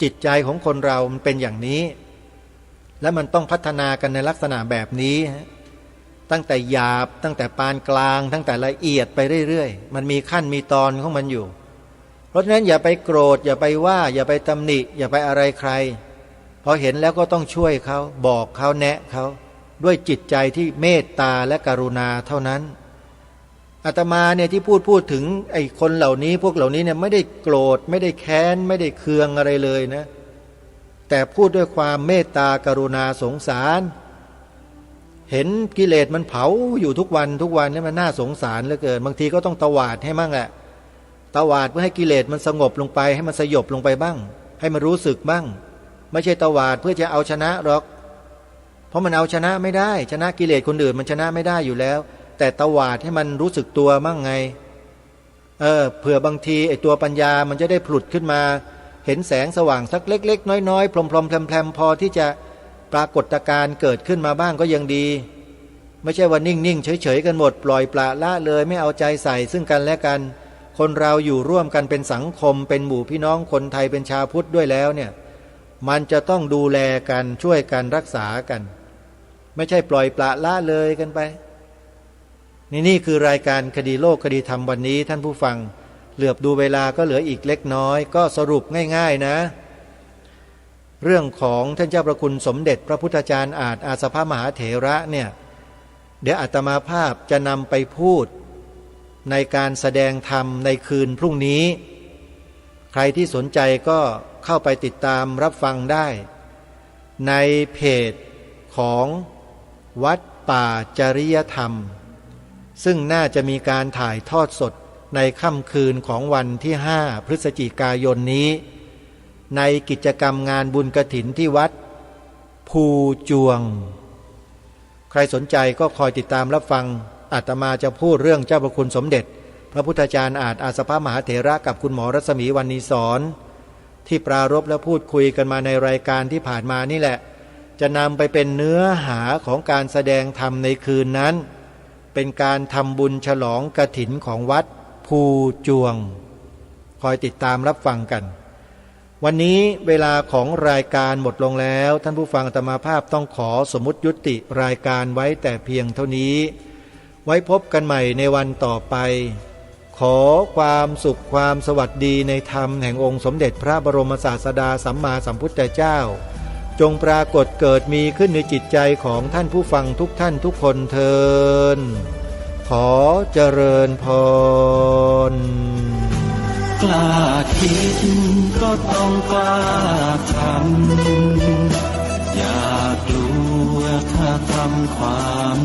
Speaker 7: จิตใจของคนเรามันเป็นอย่างนี้และมันต้องพัฒนากันในลักษณะแบบนี้ตั้งแต่หยาบตั้งแต่ปานกลางตั้งแต่ละเอียดไปเรื่อยๆมันมีขั้นมีตอนของมันอยู่เพราะฉะนั้นอย่าไปโกรธอย่าไปว่าอย่าไปตำหนิอย่าไปอะไรใครพอเห็นแล้วก็ต้องช่วยเขาบอกเขาแนะเขาด้วยจิตใจที่เมตตาและกรุณาเท่านั้นอาตมาเนี่ยที่พูดถึงไอ้คนเหล่านี้พวกเหล่านี้เนี่ยไม่ได้โกรธไม่ได้แค้นไม่ได้เคืองอะไรเลยนะแต่พูดด้วยความเมตตากรุณาสงสารเห็นกิเลสมันเผาอยู่ทุกวันนี่มันน่าสงสารเหลือเกินบางทีก็ต้องตวาดให้มั่งแหละตวาดเพื่อให้กิเลสมันสงบลงไปให้มันสยบลงไปบ้างให้มันรู้สึกบ้างไม่ใช่ตวาดเพื่อจะเอาชนะหรอกเพราะมันเอาชนะไม่ได้ชนะกิเลสคนอื่นมันชนะไม่ได้อยู่แล้วแต่ตวาดให้มันรู้สึกตัวมั่งไงเผื่อบางทีไอ้ตัวปัญญามันจะได้ผุดขึ้นมาเห็นแสงสว่างสักเล็กๆน้อยๆพลมๆแพรมๆพอที่จะปรากฏการณ์เกิดขึ้นมาบ้างก็ยังดีไม่ใช่ว่านิ่งๆเฉยๆกันหมดปล่อยปละละเลยไม่เอาใจใส่ซึ่งกันและกันคนเราอยู่ร่วมกันเป็นสังคมเป็นหมู่พี่น้องคนไทยเป็นชาวพุทธด้วยแล้วเนี่ยมันจะต้องดูแลกันช่วยกันรักษากันไม่ใช่ปล่อยปละละเลยกันไปนี่คือรายการคดีโลกคดีธรรมวันนี้ท่านผู้ฟังเหลือบดูเวลาก็เหลืออีกเล็กน้อยก็สรุปง่ายๆนะเรื่องของท่านเจ้าพระคุณสมเด็จพระพุทธจารย์อาจอาสภมหาเถระเนี่ยเดี๋ยวอาตมาภาพจะนำไปพูดในการแสดงธรรมในคืนพรุ่งนี้ใครที่สนใจก็เข้าไปติดตามรับฟังได้ในเพจของวัดป่าจริยธรรมซึ่งน่าจะมีการถ่ายทอดสดในค่ำคืนของวันที่ 5 พฤศจิกายนนี้ในกิจกรรมงานบุญกฐินที่วัดภูจวงใครสนใจก็คอยติดตามรับฟังอาตมาจะพูดเรื่องเจ้าพระคุณสมเด็จพระพุทธจารย์อาจอาสภมหาเถระกับคุณหมอรัศมีวรรณีสอนที่ปรารภและพูดคุยกันมาในรายการที่ผ่านมานี่แหละจะนำไปเป็นเนื้อหาของการแสดงธรรมในคืนนั้น เป็นการทำบุญฉลองกฐินของวัดภูจวงคอยติดตามรับฟังกันวันนี้เวลาของรายการหมดลงแล้วท่านผู้ฟังอาตมาภาพต้องขอสมมุติยุติรายการไว้แต่เพียงเท่านี้ไว้พบกันใหม่ในวันต่อไปขอความสุขความสวัสดีในธรรมแห่งองค์สมเด็จพระบรมศาสดาสัมมาสัมพุทธเจ้าจงปรากฏเกิดมีขึ้นในจิตใจของท่านผู้ฟังทุกท่านทุกคนเทินขอเจริญพร
Speaker 8: กล้าคิดก็ต้องกล้าทำอย่ากลัวถ้าทำความ